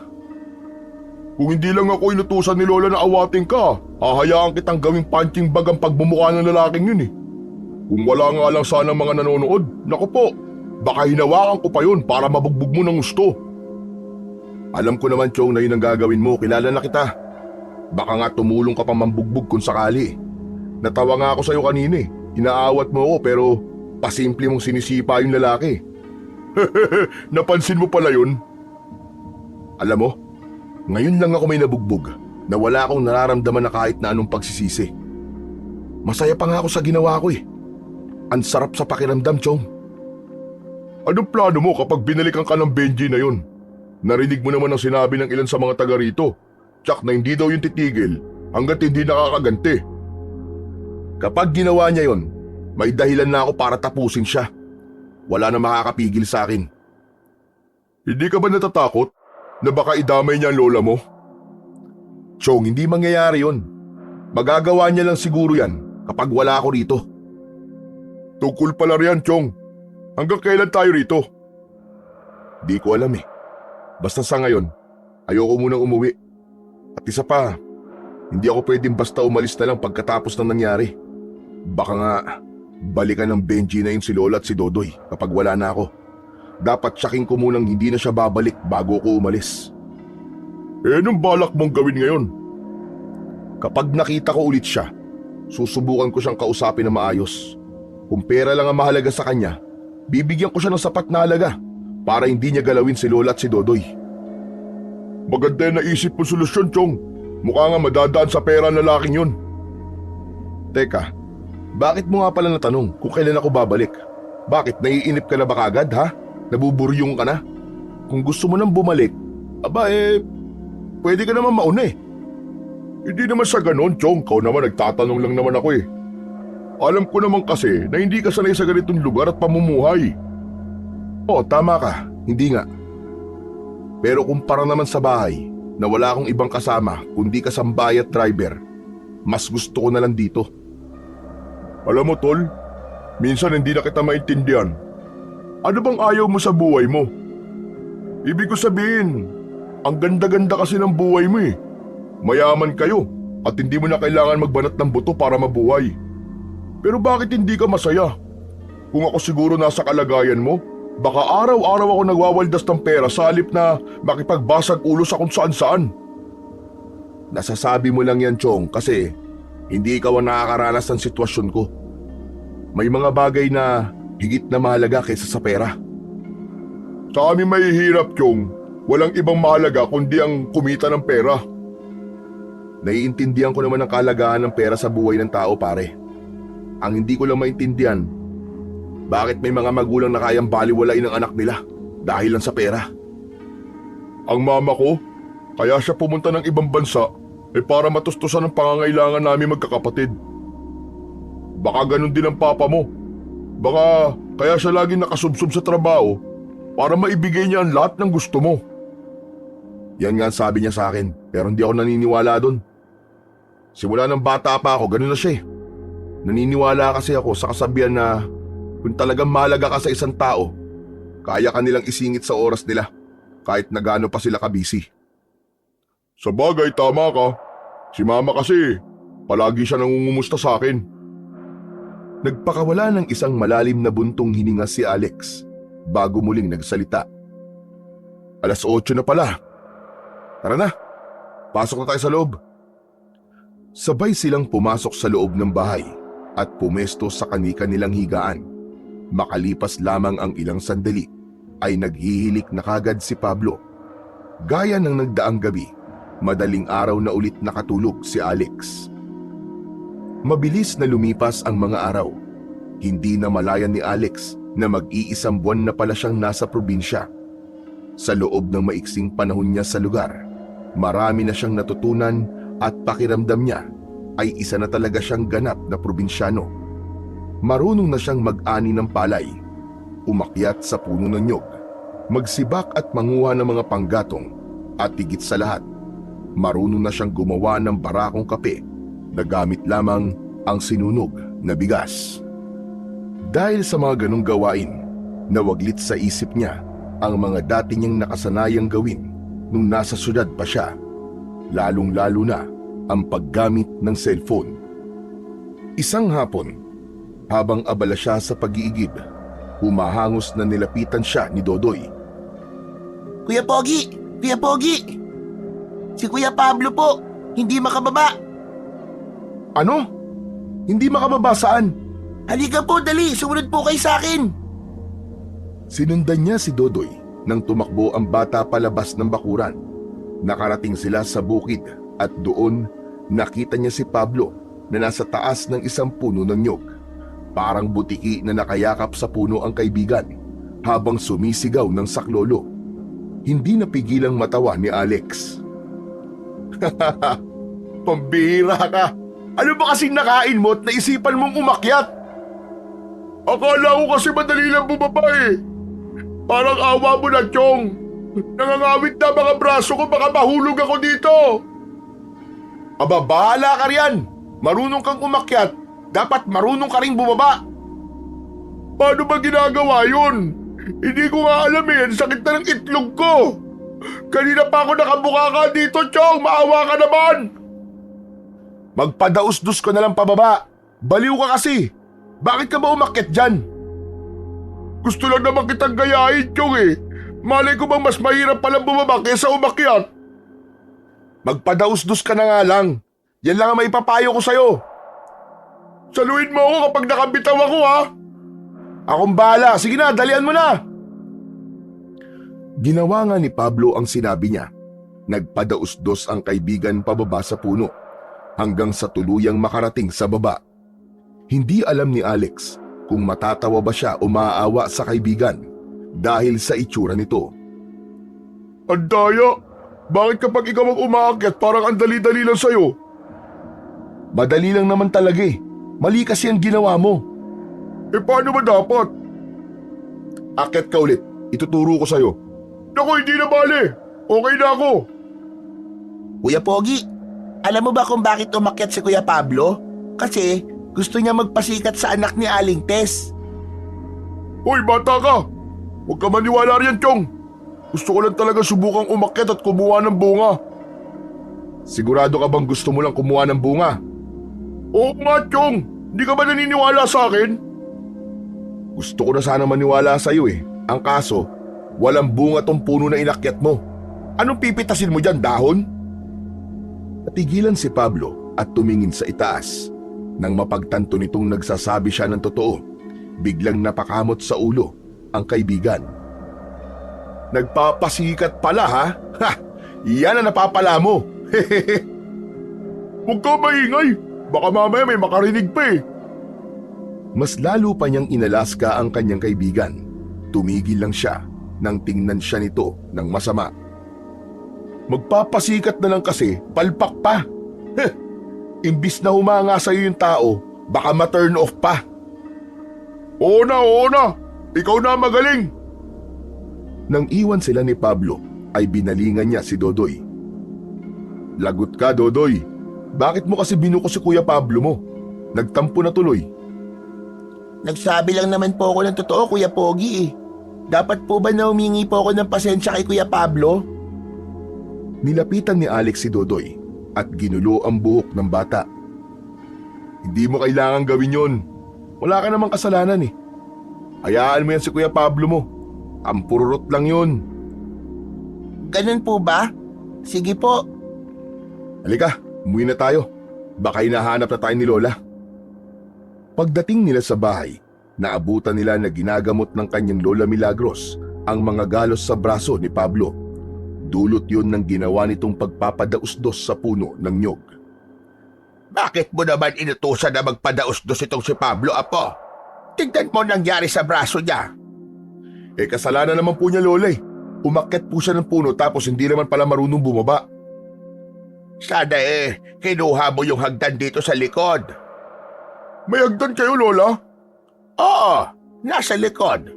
Kung hindi lang ako inutusan ni Lola na awatin ka, hahayaan kitang gawing punching bag ang pagbumukha ng lalaking yun Kung wala nga lang sana mga nanonood, naku po, baka hinawakan ko pa yun para mabugbog mo ng gusto. Alam ko naman, Chong, na yun ang gagawin mo. Kilala na kita. Baka nga tumulong ka pa mambugbog kung sakali. Natawa nga ako sa'yo kanina Inaawat mo ako pero pasimple mong sinisipa yung lalaki. Napansin mo pala yun? Alam mo, ngayon lang ako may nabugbog na wala akong nararamdaman na kahit na anong pagsisisi. Masaya pa nga ako sa ginawa ko Ang sarap sa pakiramdam, Chong. Anong plano mo kapag binalikan ka ng Benji na yun? Narinig mo naman ang sinabi ng ilan sa mga taga rito. Tsak na hindi daw yung titigil hanggat hindi nakakaganti. Kapag ginawa niya yon, may dahilan na ako para tapusin siya. Wala na makakapigil sa akin. Hindi ka ba natatakot na baka idamay niya ang lola mo? Chong, hindi mangyayari yon. Magagawa niya lang siguro yan kapag wala ako rito. Tungkol pala riyan, Chong. Hanggang kailan tayo rito? Di ko alam Basta sa ngayon, ayoko munang umuwi. At isa pa, hindi ako pwedeng basta umalis na lang pagkatapos ng nangyari. Baka nga, balikan ng Benji na yun si Lola at si Dodoy kapag wala na ako. Dapat tsaking ko munang hindi na siya babalik bago ko umalis. Anong balak mong gawin ngayon? Kapag nakita ko ulit siya, susubukan ko siyang kausapin na maayos. Kung pera lang ang mahalaga sa kanya, bibigyan ko siya ng sapat na halaga para hindi niya galawin si Lola at si Dodoy. Maganda na isip mo solusyon, Chong. Mukha nga madadaan sa pera ng lalaking yun. Teka, bakit mo nga pala natanong kung kailan ako babalik? Bakit, naiinip ka na ba kagad, ha? Nabuburyong ka na? Kung gusto mo nang bumalik, pwede ka naman mauna Hindi naman sa ganon, Chong. Kau naman nagtatanong lang naman ako Alam ko naman kasi na hindi ka sanay sa ganitong lugar at pamumuhay. Oo, tama ka. Hindi nga. Pero kumpara naman sa bahay na wala akong ibang kasama kundi kasambay at driver, mas gusto ko na lang dito. Alam mo, Tol, minsan hindi na kita maintindihan. Ano bang ayaw mo sa buhay mo? Ibig ko sabihin, ang ganda-ganda kasi ng buhay mo Mayaman kayo at hindi mo na kailangan magbanat ng buto para mabuhay. Pero bakit hindi ka masaya? Kung ako siguro nasa kalagayan mo, baka araw-araw ako nagwawaldas ng pera sa halip na makipagbasag ulo sa kung saan-saan. Nasasabi mo lang yan, Chong, kasi hindi ikaw ang nakakaranas ng sitwasyon ko. May mga bagay na higit na mahalaga kaysa sa pera. Sa amin mahihirap, Chong. Walang ibang mahalaga kundi ang kumita ng pera. Naiintindihan ko naman ang kalagahan ng pera sa buhay ng tao, pare. Ang hindi ko lang maintindihan, bakit may mga magulang na kayang baliwalain ang anak nila dahil lang sa pera? Ang mama ko, kaya siya pumunta ng ibang bansa para matustusan ang pangangailangan namin magkakapatid. Baka ganun din ang papa mo. Baka kaya siya laging nakasubsob sa trabaho para maibigay niya ang lahat ng gusto mo. Yan nga ang sabi niya sa akin, pero hindi ako naniniwala doon. Simula ng bata pa ako, ganun na siya eh. Naniniwala kasi ako sa kasabihan na kung talagang mahalaga ka sa isang tao, kaya ka nilang isingit sa oras nila kahit na gaano pa sila kabisi. Sa bagay, tama ka. Si mama kasi, palagi siya nangungumusta sa akin. Nagpakawala ng isang malalim na buntong hininga si Alex bago muling nagsalita. 8:00 na pala. Tara na, pasok na tayo sa loob. Sabay silang pumasok sa loob ng bahay at pumesto sa kani-kanilang higaan. Makalipas lamang ang ilang sandali ay naghihilik na kagad si Pablo. Gaya ng nagdaang gabi, madaling araw na ulit nakatulog si Alex. Mabilis na lumipas ang mga araw. Hindi na malayan ni Alex na mag-iisang buwan na pala siyang nasa probinsya. Sa loob ng maiksing panahon niya sa lugar, marami na siyang natutunan at pakiramdam niya ay isa na talaga siyang ganap na probinsyano. Marunong na siyang mag-ani ng palay, umakyat sa puno ng nyog, magsibak at manguha ng mga panggatong, at higit sa lahat, marunong na siyang gumawa ng barakong kape na gamit lamang ang sinunog na bigas. Dahil sa mga ganong gawain, nawaglit sa isip niya ang mga dati niyang nakasanayang gawin nung nasa syudad pa siya, lalong-lalo na ang paggamit ng cellphone. Isang hapon, habang abala siya sa pag-iigib, humahangos na nilapitan siya ni Dodoy. Kuya Pogi! Kuya Pogi! Si Kuya Pablo po! Hindi makababa! Ano? Hindi makababa saan? Halika po, dali! Sumunod po kayo sa akin! Sinundan niya si Dodoy nang tumakbo ang bata palabas ng bakuran. Nakarating sila sa bukid at doon nakita niya si Pablo na nasa taas ng isang puno ng nyog. Parang butiki na nakayakap sa puno ang kaibigan habang sumisigaw ng saklolo. Hindi napigilang matawa ni Alex. Pambihira ka! Ano ba kasing nakain mo at naisipan mong umakyat? Akala ko kasi madali lang bumaba eh. Parang awa mo na, Chong. Nangangawit na mga braso ko, baka mahulog ako dito. Aba, bahala ka riyan. Marunong kang umakyat. Dapat marunong ka rin bumaba. Paano ba ginagawa yun? Hindi ko nga alam eh. Ang sakit na ng itlog ko. Kanina pa ako nakabuka ka dito, Chong. Maawa ka naman. Magpadaus-dus ko na lang pababa. Baliw ka kasi. Bakit ka ba umakyat dyan? Gusto lang naman kitang gayahin, Chong eh. Malay ko bang mas mahirap palang bumaba kaysa umakyat? Magpadaus-dus ka na nga lang. Yan lang ang maipapayo ko sa'yo. Saluhin mo ako kapag nakabitaw ako, ha? Akong bahala. Sige na, dalian mo na. Ginawa nga ni Pablo ang sinabi niya. Nagpadaus-dos ang kaibigan pababa sa puno hanggang sa tuluyang makarating sa baba. Hindi alam ni Alex kung matatawa ba siya o maaawa sa kaibigan dahil sa itsura nito. Ang daya! Bakit kapag ikaw ang umaakyat parang ang dali-dali lang sa'yo? Madali lang naman talaga eh. Mali kasi ang ginawa mo. Eh paano ba dapat? Akyat ka ulit. Ituturo ko sa'yo. Naku, hindi na bale. Okay na ako. Kuya Pogi, alam mo ba kung bakit umakyat si Kuya Pablo? Kasi gusto niya magpasikat sa anak ni Aling Tess. Hoy, bata ka! Huwag ka maniwala riyan, Chong. Gusto ko lang talaga subukang umakyat at kumuha ng bunga. Sigurado ka bang gusto mo lang kumuha ng bunga? Oo nga, Chong. Hindi ka ba naniniwala sa akin? Gusto ko na sana maniwala sa iyo eh. Ang kaso, walang bunga tong puno na inakyat mo. Anong pipitasin mo dyan, dahon? Natigilan si Pablo at tumingin sa itaas. Nang mapagtanto nitong nagsasabi siya ng totoo, biglang napakamot sa ulo ang kaibigan. Nagpapasikat pala ha? Ha! Yan ang napapala mo! Huwag ka maingay. Baka mamaya may makarinig pa eh. Mas lalo pa niyang inalaska ang kanyang kaibigan. Tumigil lang siya nang tingnan siya nito ng masama. Magpapasikat na lang kasi, palpak pa. Heh, imbis na humanga sa'yo yung tao, baka ma-turn off pa. Oo na. Ikaw na magaling. Nang iwan sila ni Pablo, ay binalingan niya si Dodoy. Lagot ka, Dodoy. Bakit mo kasi binuko si Kuya Pablo mo? Nagtampo na tuloy. Nagsabi lang naman po ako ng totoo, Kuya Pogi eh. Dapat po ba na humingi po ako ng pasensya kay Kuya Pablo? Nilapitan ni Alex si Dodoy at ginulo ang buhok ng bata. Hindi mo kailangan gawin yon. Wala ka namang kasalanan eh. Hayaan mo yan si Kuya Pablo mo. Ang pururot lang yun. Ganun po ba? Sige po. Halika, umuwi na tayo. Baka hinahanap na tayo ni Lola. Pagdating nila sa bahay, naabutan nila na ginagamot ng kanyang Lola Milagros ang mga galos sa braso ni Pablo. Dulot yun ng ginawa nitong pagpapadausdos sa puno ng nyog. Bakit mo naman inutusan na magpadaos-dos itong si Pablo, Apo? Tignan mo nangyari sa braso niya. Kasalanan naman po niya, Lola eh. Umakyat po siya ng puno tapos hindi naman pala marunong bumaba. Sana kinuha mo yung hagdan dito sa likod. May hagdan kayo, Lola? Oo, nasa likod.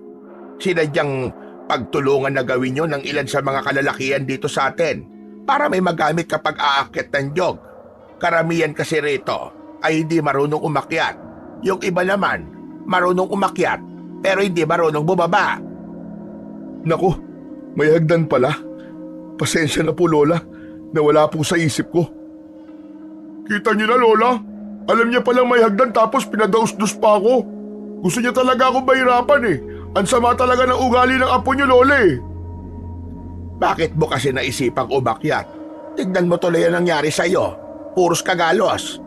Sinadyang pagtulungan na gawin nyo ng ilan sa mga kalalakihan dito sa atin para may magamit kapag aakyat ng nyog. Karamihan kasi rito ay hindi marunong umakyat. Yung iba naman, marunong umakyat pero hindi marunong bumaba. Naku, may hagdan pala. Pasensya na po, Lola, na wala po sa isip ko. Kita niyo na, Lola. Alam niya palang may hagdan tapos pinadausdos pa ako. Gusto niya talaga akong mahirapan eh. Ang sama talaga ng ugali ng apo niyo, Lola eh. Bakit mo kasi naisipang umakyat? Tignan mo tuloy ang nangyari sa'yo. Puros kagalos.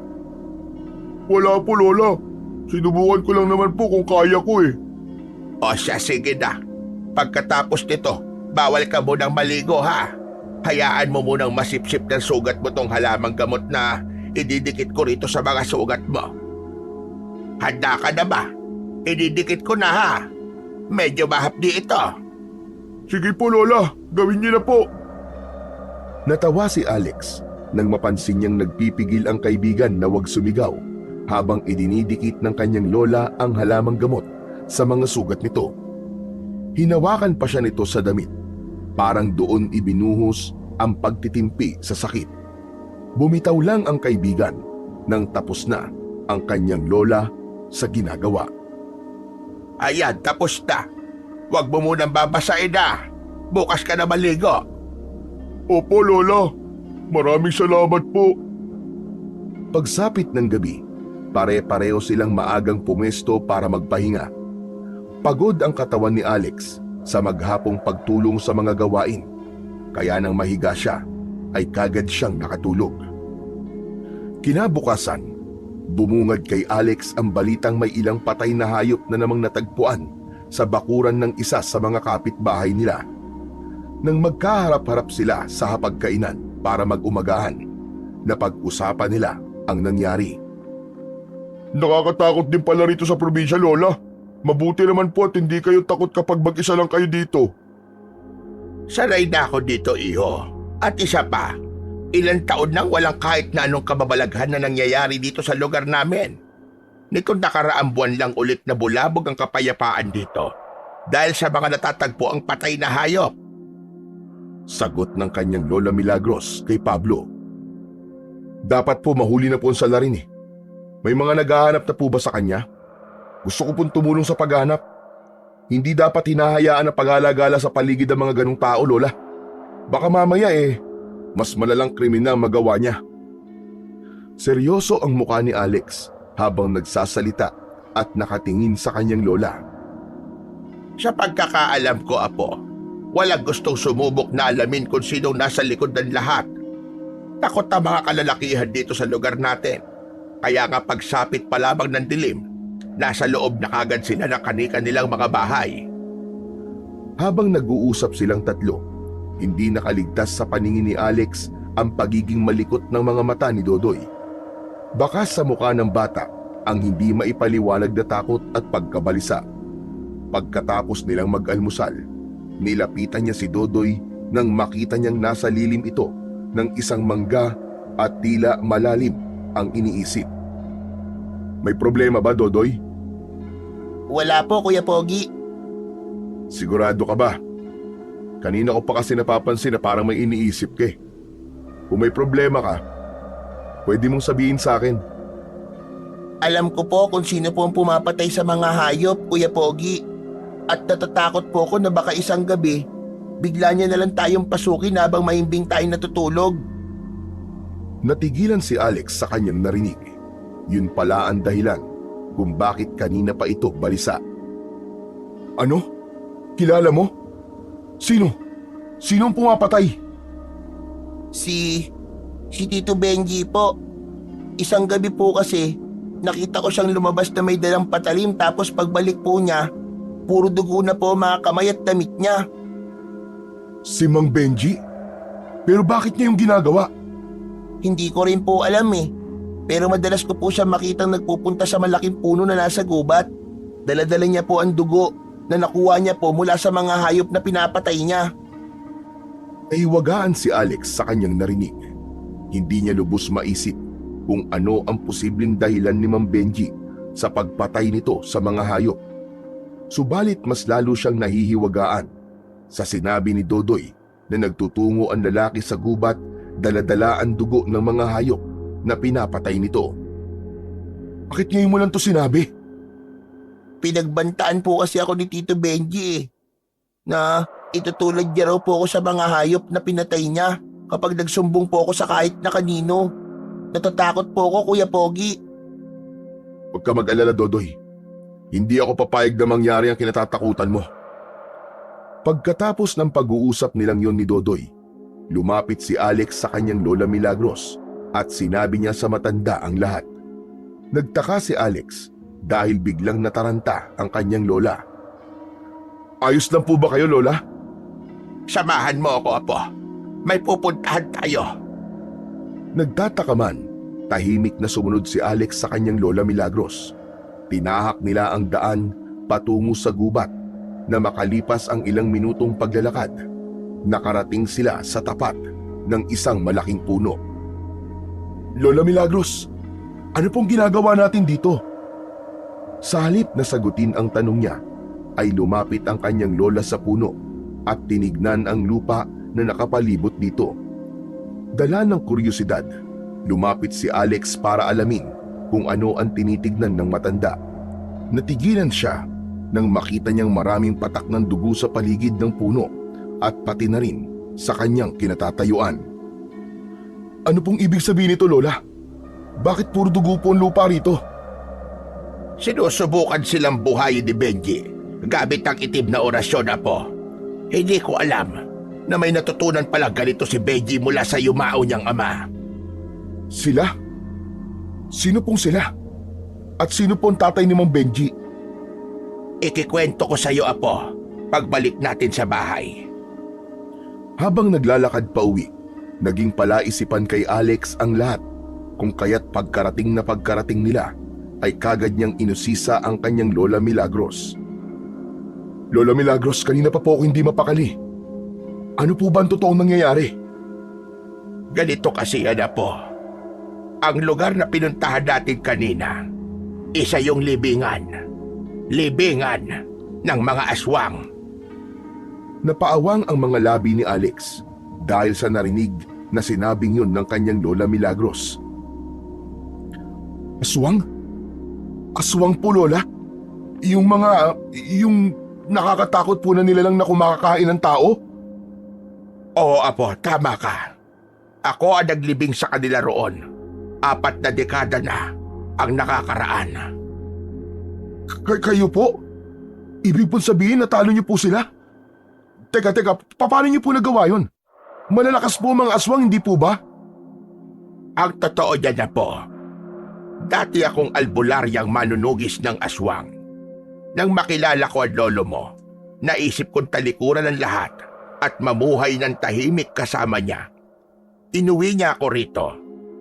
Wala po, Lola. Sinubukan ko lang naman po kung kaya ko eh. O siya, sige na. Pagkatapos nito, bawal ka munang maligo ha. Hayaan mo munang masipsip ng sugat mo tong halamang gamot na ididikit ko rito sa mga sugat mo. Handa ka na ba? Ididikit ko na ha. Medyo mahapdi ito. Sige po, Lola. Gawin niyo na po. Natawa si Alex nang mapansin niyang nagpipigil ang kaibigan na huwag sumigaw habang idinidikit ng kanyang lola ang halamang gamot sa mga sugat nito. Hinawakan pa siya nito sa damit. Parang doon ibinuhos ang pagtitimpi sa sakit. Bumitaw lang ang kaibigan nang tapos na ang kanyang lola sa ginagawa. Ayan, tapos na. Huwag mo munang babasain na. Bukas ka na maligo. Opo, Lola. Maraming salamat po. Pagsapit ng gabi, pare-pareho silang maagang pumesto para magpahinga. Pagod ang katawan ni Alex sa maghapong pagtulong sa mga gawain, kaya nang mahiga siya ay kagad siyang nakatulog. Kinabukasan, bumungad kay Alex ang balitang may ilang patay na hayop na namang natagpuan sa bakuran ng isa sa mga kapitbahay nila. Nang magkaharap-harap sila sa hapagkainan para mag-umagahan, napag-usapan nila ang nangyari. Nakakatakot din pala rito sa probinsya, Lola. Mabuti naman po at hindi kayo takot kapag mag-isa lang kayo dito. Sanay na ako dito, iho. At isa pa, ilang taon nang walang kahit na anong kababalaghan na nangyayari dito sa lugar namin. Nitong nakaraang buwan lang ulit na bulabog ang kapayapaan dito dahil sa mga natatagpo ang patay na hayop. Sagot ng kanyang Lola Milagros kay Pablo. Dapat po mahuli na po ang salarin eh. May mga naghahanap na po ba sa kanya? Gusto ko pong tumulong sa paghanap. Hindi dapat hinahayaan ang pag-alagala sa paligid ng mga ganong tao, Lola. Baka mamaya mas malalang krimen na ang magawa niya. Seryoso ang mukha ni Alex habang nagsasalita at nakatingin sa kanyang lola. Sa pagkakaalam ko, Apo, walang gustong sumubok na alamin kung sinong nasa likod ng lahat. Takot ang mga kalalakihan dito sa lugar natin. Kaya nga pagsapit pa lamang ng dilim, nasa loob na kagad sila ng kani-kanilang mga bahay. Habang nag-uusap silang tatlo, hindi nakaligtas sa paningin ni Alex ang pagiging malikot ng mga mata ni Dodoy. Bakas sa mukha ng bata ang hindi maipaliwanag na takot at pagkabalisa. Pagkatapos nilang mag-almusal, nilapitan niya si Dodoy nang makita niyang nasa lilim ito ng isang mangga at tila malalim ang iniisip. May problema ba, Dodoy? Wala po, Kuya Pogi. Sigurado ka ba? Kanina ko pa kasi napapansin na parang may iniisip ka eh. Kung may problema ka, pwede mong sabihin sa akin. Alam ko po kung sino po ang pumapatay sa mga hayop, Kuya Pogi. At natatakot po ko na baka isang gabi, bigla niya na lang tayong pasukin habang mahimbing tayong natutulog. Natigilan si Alex sa kanyang narinig. Yun pala ang dahilan kung bakit kanina pa ito balisa. Ano? Kilala mo? Sino? Sino ang pumapatay? Si Tito Benji po. Isang gabi po kasi, nakita ko siyang lumabas na may dalang patalim tapos pagbalik po niya, puro dugo na po mga kamay at damit niya. Si Mang Benji? Pero bakit niya yung ginagawa? Hindi ko rin po alam eh. Pero madalas ko po siya makitang nagpupunta sa malaking puno na nasa gubat. Daladala niya po ang dugo na nakuha niya po mula sa mga hayop na pinapatay niya. Nahiwagaan si Alex sa kanyang narinig. Hindi niya lubos maisip kung ano ang posibleng dahilan ni Mang Benji sa pagpatay nito sa mga hayop. Subalit mas lalo siyang nahihiwagaan sa sinabi ni Dodoy na nagtutungo ang lalaki sa gubat, dala-dala ang dugo ng mga hayop na pinapatay nito. Bakit ngayon mo lang to sinabi? Pinagbantaan po kasi ako ni Tito Benji eh, na itutulad niya raw po ako sa mga hayop na pinatay niya kapag nagsumbong po ako sa kahit na kanino. Natatakot po ako, Kuya Pogi. Huwag ka mag-alala, Dodoy. Hindi ako papayag na mangyari ang kinatatakutan mo. Pagkatapos ng pag-uusap nilang yon ni Dodoy, lumapit si Alex sa kanyang Lola Milagros at sinabi niya sa matanda ang lahat. Nagtaka si Alex dahil biglang nataranta ang kanyang lola. Ayos lang po ba kayo, Lola? Samahan mo ako, Apo. May pupuntahan tayo. Nagtataka man, tahimik na sumunod si Alex sa kanyang Lola Milagros. Tinahak nila ang daan patungo sa gubat na makalipas ang ilang minutong paglalakad, nakarating sila sa tapat ng isang malaking puno. Lola Milagros, ano pong ginagawa natin dito? Sa halip na sagutin ang tanong niya, ay lumapit ang kanyang lola sa puno at tinignan ang lupa na nakapalibot dito. Dala ng kuryosidad, lumapit si Alex para alamin kung ano ang tinitignan ng matanda. Natigilan siya nang makita niyang maraming patak ng dugo sa paligid ng puno at pati na rin sa kanyang kinatatayuan. Ano pong ibig sabihin nito, Lola? Bakit puro dugo po ang lupa rito? Sinusubukan silang buhayin ni Benji gamit ang itim na orasyon, Apo. Hindi ko alam na may natutunan pala ganito si Benji mula sa yumao niyang ama. Sila? Sino pong sila? At sino pong tatay ni Mang Benji? Ikikwento ko sa iyo, Apo, pagbalik natin sa bahay. Habang naglalakad pa uwi, naging palaisipan kay Alex ang lahat, kung kaya't pagkarating nila ay kagad niyang inusisa ang kanyang Lola Milagros. Lola Milagros, kanina pa po ako hindi mapakali. Ano po ba ang totoong nangyayari? Ganito kasi yan, Apo. Ang lugar na pinuntahan natin kanina, isa yung libingan. Libingan ng mga aswang. Napaawang ang mga labi ni Alex dahil sa narinig na sinabing yun ng kanyang Lola Milagros. Aswang? Aswang po, Lola? Yung nakakatakot po na nila lang na kumakakain ng tao? Oo, Apo, tama ka. Ako ang naglibing sa kanila roon. 4 na dekada na ang nakakaraan. Kayo po? Ibig po sabihin natalo niyo po sila? Teka, paano niyo po nagawa yun? Malalakas po ang mga aswang, hindi po ba? Ang totoo niya na po, dati akong albularyang manunugis ng aswang. Nang makilala ko ang lolo mo, naisip kong talikuran ng lahat at mamuhay ng tahimik kasama niya. Inuwi niya ako rito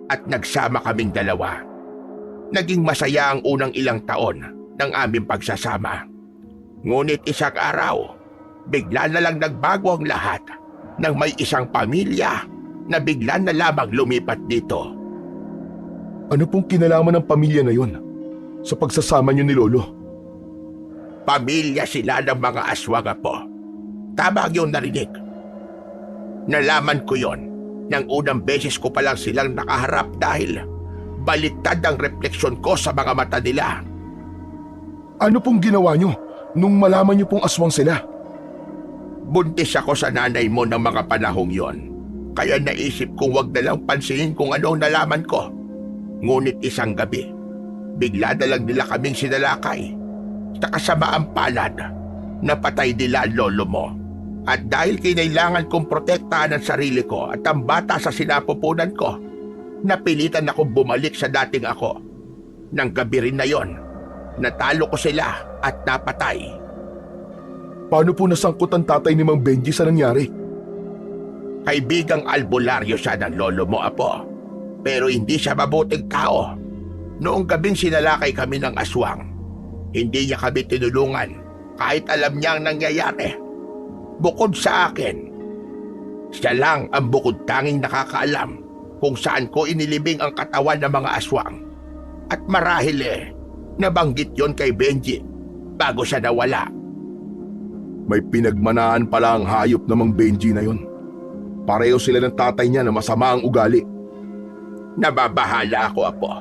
at nagsama kaming dalawa. Naging masaya ang unang ilang taon ng aming pagsasama. Ngunit isang araw, bigla na lang nagbago ang lahat nang may isang pamilya na bigla na lamang lumipat dito. Ano pong kinalaman ng pamilya na yun sa pagsasama niyo ni Lolo? Pamilya sila ng mga aswang po. Tama ang iyong narinig. Nalaman ko yon nang unang beses ko pa lang silang nakaharap dahil baliktad ang refleksyon ko sa mga mata nila. Ano pong ginawa niyo nung malaman niyo pong aswang sila? Buntis ako sa nanay mo ng mga panahong yon. Kaya naisip kong wag na lang pansinin kung ano ang nalaman ko. Ngunit isang gabi, bigla na lang nila kaming sinalakay. Sa kasamaang palad, napatay nila ang lolo mo. At dahil kinailangan kong protektahan ang sarili ko at ang bata sa sinapupunan ko, napilitan akong bumalik sa dating ako. Nang gabi rin na yon, natalo ko sila at napatay. Paano po nasangkot ang tatay ni Mang Benji sa nangyari? Kaibigang albularyo siya ng lolo mo, apo. Pero hindi siya mabuting tao. Noong gabing sinalakay kami ng aswang, hindi niya kami tinulungan kahit alam niya ang nangyayari. Bukod sa akin, siya lang ang bukod tanging nakakaalam kung saan ko inilibing ang katawan ng mga aswang. At marahil nabanggit yon kay Benji bago siya nawala. May pinagmanaan pala ang hayop na Mang Benji na yun. Pareho sila ng tatay niya na masama ang ugali. Nababahala ako, apo.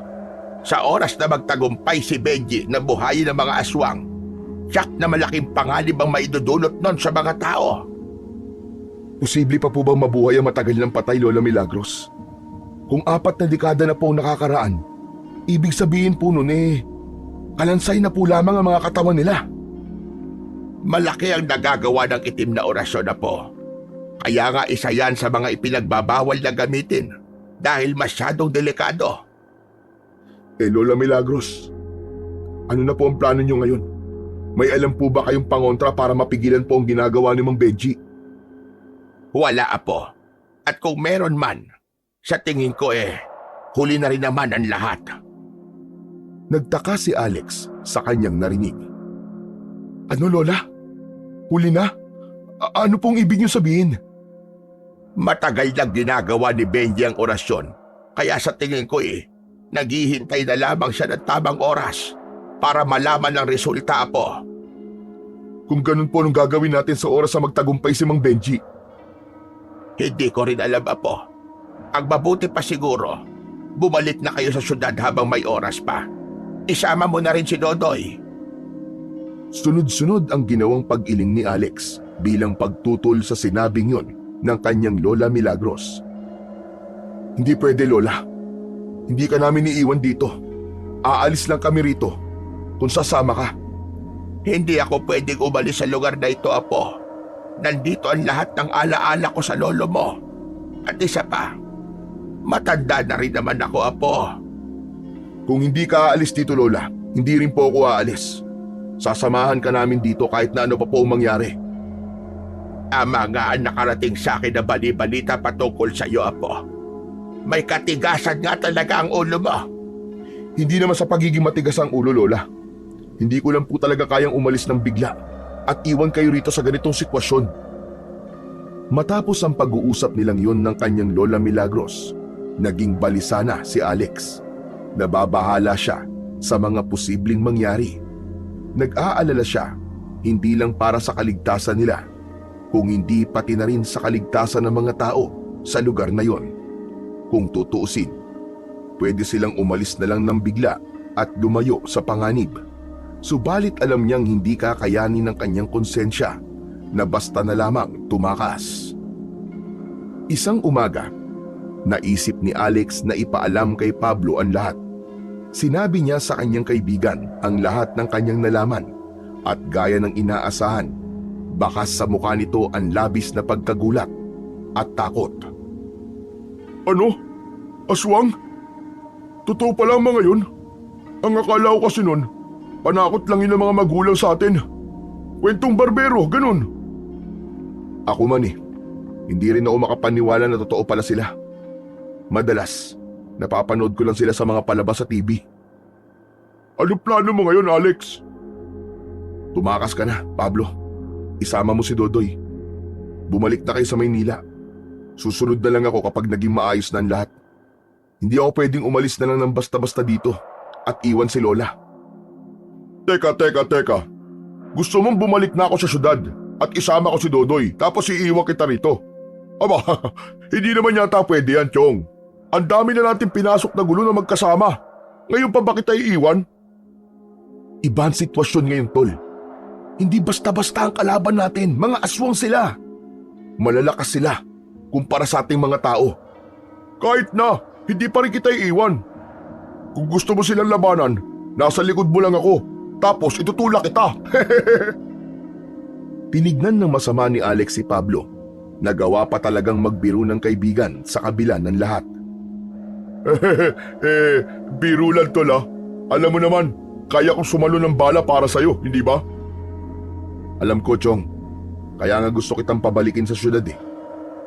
Sa oras na magtagumpay si Benji na buhayin ng mga aswang, tiyak na malaking panganib ang maidudulot nun sa mga tao. Posible pa po bang mabuhay ang matagal ng patay, Lola Milagros? Kung 4 na dekada na po ang nakakaraan, ibig sabihin po nun kalansay na po lamang ang mga katawan nila. Malaki ang nagagawa ng itim na orasyon, apo. Kaya nga isa yan sa mga ipinagbabawal na gamitin dahil masyadong delikado. Lola Milagros, ano na po ang plano niyo ngayon? May alam po ba kayong pangontra para mapigilan po ang ginagawa ni Mang Benji? Wala, apo. At kung meron man, sa tingin ko huli na rin naman ang lahat. Nagtaka si Alex sa kanyang narinig. Ano, Lola? Huli na? Ano pong ibig niyo sabihin? Matagal nang ginagawa ni Benji ang orasyon. Kaya sa tingin ko naghihintay na lamang siya ng tamang oras para malaman ang resulta, apo. Kung ganun po, anong gagawin natin sa oras na magtagumpay si Mang Benji? Hindi ko rin alam, apo. Ang mabuti pa siguro, bumalik na kayo sa syudad habang may oras pa. Isama mo na rin si Dodoy. Sunod-sunod ang ginawang pag-iling ni Alex bilang pagtutol sa sinabing yon ng kanyang Lola Milagros. Hindi pwede, Lola. Hindi ka namin iiwan dito. Aalis lang kami rito kung sasama ka. Hindi ako pwedeng umalis sa lugar na ito, apo. Nandito ang lahat ng alaala ko sa lolo mo. At isa pa, matanda na rin naman ako, apo. Kung hindi ka aalis dito, Lola, hindi rin po ako aalis. Sasamahan ka namin dito kahit na ano pa po ang mangyari. Ama nga ang nakarating sa akin na bali-balita patungkol sa iyo, apo. May katigasan nga talaga ang ulo mo. Hindi naman sa pagiging matigas ang ulo, Lola. Hindi ko lang po talaga kayang umalis ng bigla at iwan kayo rito sa ganitong sitwasyon. Matapos ang pag-uusap nilang yon ng kanyang Lola Milagros, naging balisa na si Alex. Nababahala siya sa mga posibleng mangyari. Nag-aalala siya hindi lang para sa kaligtasan nila, kung hindi pati na rin sa kaligtasan ng mga tao sa lugar na yon. Kung tutuusin, pwede silang umalis na lang ng bigla at lumayo sa panganib. Subalit alam niyang hindi kakayanin ng kanyang konsensya na basta na lamang tumakas. Isang umaga, Naisip ni Alex na ipaalam kay Pablo ang lahat. Sinabi niya sa kanyang kaibigan ang lahat ng kanyang nalaman at gaya ng inaasahan, bakas sa mukha nito ang labis na pagkagulat at takot. Ano? Aswang? Totoo pala ang mga yun? Ang akala ko kasi nun, panakot lang yun ng mga magulang sa atin. Kwentong barbero, ganun. Ako man hindi rin ako makapaniwala na totoo pala sila. Madalas, napapanood ko lang sila sa mga palabas sa TV. Ano plano mo ngayon, Alex? Tumakas ka na, Pablo. Isama mo si Dodoy. Bumalik na kayo sa Maynila. Susunod na lang ako kapag naging maayos na ang lahat. Hindi ako pwedeng umalis na lang ng basta-basta dito at iwan si Lola. Teka. Gusto mong bumalik na ako sa syudad at isama ko si Dodoy tapos iiwan kita rito. Aba, hindi naman yata pwede yan, Chong. Ang dami na natin pinasok na gulo na magkasama. Ngayon pa ba kita iiwan? Iba ang sitwasyon ngayon, Tol. Hindi basta-basta ang kalaban natin. Mga aswang sila. Malalakas sila kumpara sa ating mga tao. Kahit na, hindi pa rin kita iiwan. Kung gusto mo silang labanan, nasa likod mo lang ako. Tapos itutulak kita. Tinignan ng masama ni Alex si Pablo. Nagawa pa talagang magbiro ng kaibigan sa kabila ng lahat. Biro lang, Tol, ah. Alam mo naman, kaya kong sumalo ng bala para sa'yo, hindi ba? Alam ko, Chong. Kaya nga gusto kitang pabalikin sa syudad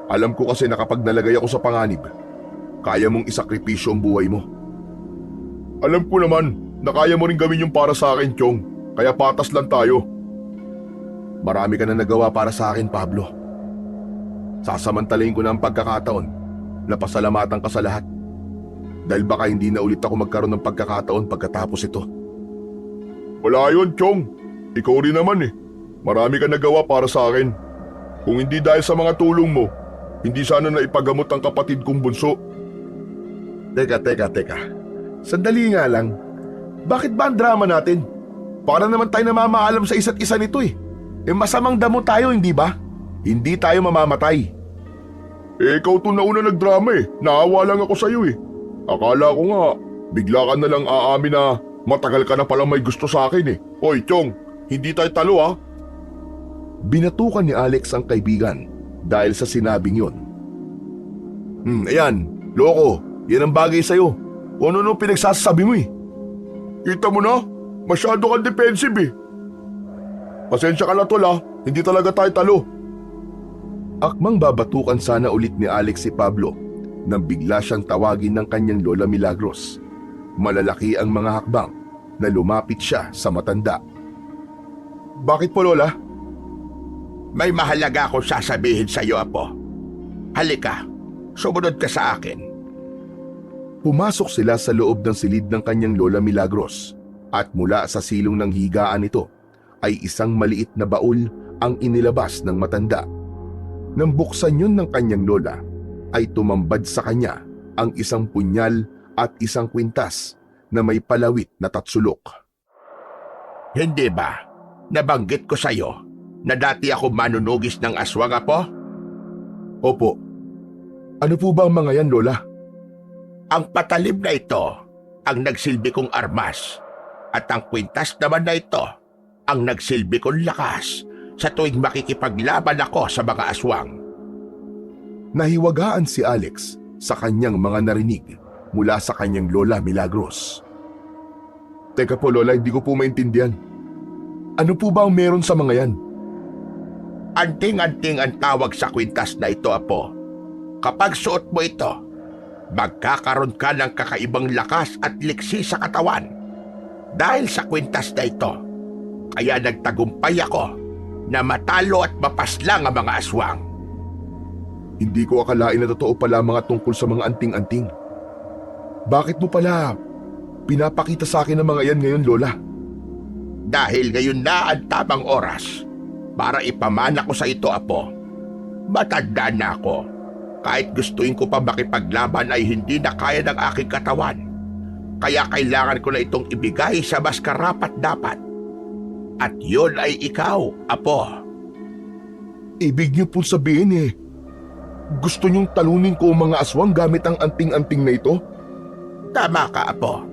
Alam ko kasi na kapag nalagay ako sa panganib, kaya mong isakripisyo ang buhay mo. Alam ko naman na kaya mo rin gawin yung para sa akin, Chong. Kaya patas lang tayo. Marami ka na nagawa para sa akin, Pablo. Sasamantalayin ko na ang pagkakataon na pasalamatan ka sa lahat. Dahil baka hindi na ulit ako magkaroon ng pagkakataon pagkatapos ito. Wala yun, Chong. Ikaw rin naman Marami ka nagawa para sa akin. Kung hindi dahil sa mga tulong mo, hindi sana na ipagamot ang kapatid kong bunso. Teka. Sandali nga lang. Bakit ba ang drama natin? Para naman tayo namamaalam sa isa't isa nito masamang damo tayo, hindi ba? Hindi tayo mamamatay. Ikaw to nauna nagdrama Naawa lang ako sa'yo Akala ko nga, bigla ka na lang aamin na matagal ka na palang may gusto sa akin Hoy, Chong, hindi tayo talo Binatukan ni Alex ang kaibigan dahil sa sinabing yun. Ayan, loko, yan ang bagay sa'yo. Kung ano pinagsasabi mo Kita mo na, masyado kang defensive Pasensya ka na, Tol, hindi talaga tayo talo. Akmang babatukan sana ulit ni Alex si Pablo nang bigla siyang tawagin ng kanyang Lola Milagros. Malalaki ang mga hakbang na lumapit siya sa matanda. Bakit po, Lola? May mahalaga akong sasabihin sa iyo, Apo. Halika, sumunod ka sa akin. Pumasok sila sa loob ng silid ng kanyang Lola Milagros at mula sa silong ng higaan nito ay isang maliit na baul ang inilabas ng matanda. Nang buksan yun ng kanyang lola, ay tumambad sa kanya ang isang punyal at isang kwintas na may palawit na tatsulok. Hindi ba nabanggit ko sa iyo na dati ako manunugis ng aswang, Apo? Opo. Ano po ba ang mga yan, Lola? Ang patalim na ito ang nagsilbi kong armas at ang kwintas naman na ito ang nagsilbi kong lakas sa tuwing makikipaglaban ako sa mga aswang. Nahiwagaan si Alex sa kanyang mga narinig mula sa kanyang Lola Milagros. Teka po, Lola, hindi ko po maintindihan. Ano po ba ang meron sa mga yan? Anting-anting ang tawag sa kwintas na ito, Apo. Kapag suot mo ito, magkakaroon ka ng kakaibang lakas at liksi sa katawan. Dahil sa kwintas na ito, kaya nagtagumpay ako na matalo at mapaslang ang mga aswang. Hindi ko akalain na totoo pala mga tungkol sa mga anting-anting. Bakit mo pala pinapakita sa akin ang mga yan ngayon, Lola? Dahil ngayon na ang tamang oras para ipamana ko sa ito, Apo. Matanda na ako. Kahit gustuin ko pa makipaglaban ay hindi na kaya ng aking katawan. Kaya kailangan ko na itong ibigay sa mas karapat-dapat. At yun ay ikaw, Apo. Ibig niyo pong sabihin Gusto niyong talunin ko ang mga aswang gamit ang anting-anting na ito? Tama ka, Apo.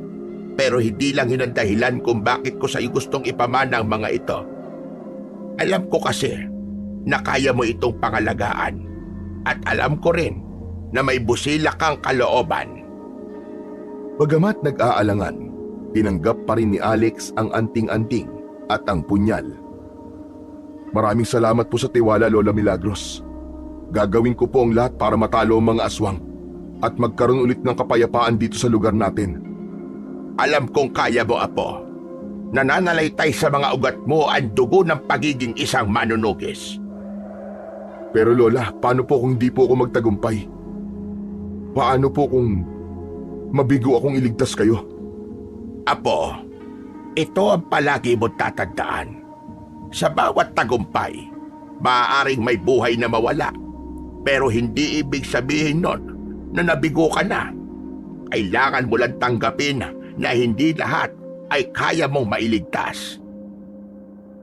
Pero hindi lang yun ang dahilan kung bakit ko sa iyo gustong ipamana ang mga ito. Alam ko kasi na kaya mo itong pangalagaan. At alam ko rin na may busila kang kalooban. Bagamat nag-aalangan, tinanggap pa rin ni Alex ang anting-anting at ang punyal. Maraming salamat po sa tiwala, Lola Milagros. Gagawin ko po ang lahat para matalo ang mga aswang at magkaroon ulit ng kapayapaan dito sa lugar natin. Alam kong kaya mo, Apo. Nananalaytay sa mga ugat mo ang dugo ng pagiging isang manunugis. Pero Lola, paano po kung di po ako magtagumpay? Paano po kung mabigo akong iligtas kayo? Apo, ito ang palagi mo tatandaan. Sa bawat tagumpay, maaaring may buhay na mawala. Pero hindi ibig sabihin nun na nabigo ka na. Kailangan mo lang tanggapin na hindi lahat ay kaya mong mailigtas.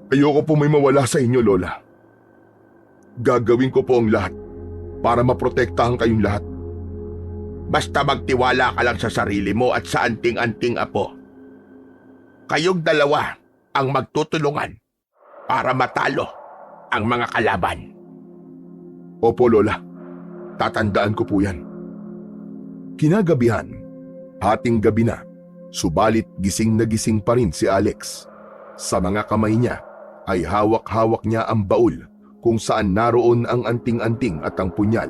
Ayoko po may mawala sa inyo, Lola. Gagawin ko po ang lahat para maprotektahan kayong lahat. Basta magtiwala ka lang sa sarili mo at sa anting-anting, Apo. Kayong dalawa ang magtutulungan para matalo ang mga kalaban. Opo, Lola. Tatandaan ko po yan. Kinagabihan, hating gabi na, subalit gising na gising pa rin si Alex. Sa mga kamay niya ay hawak-hawak niya ang baul kung saan naroon ang anting-anting at ang punyal.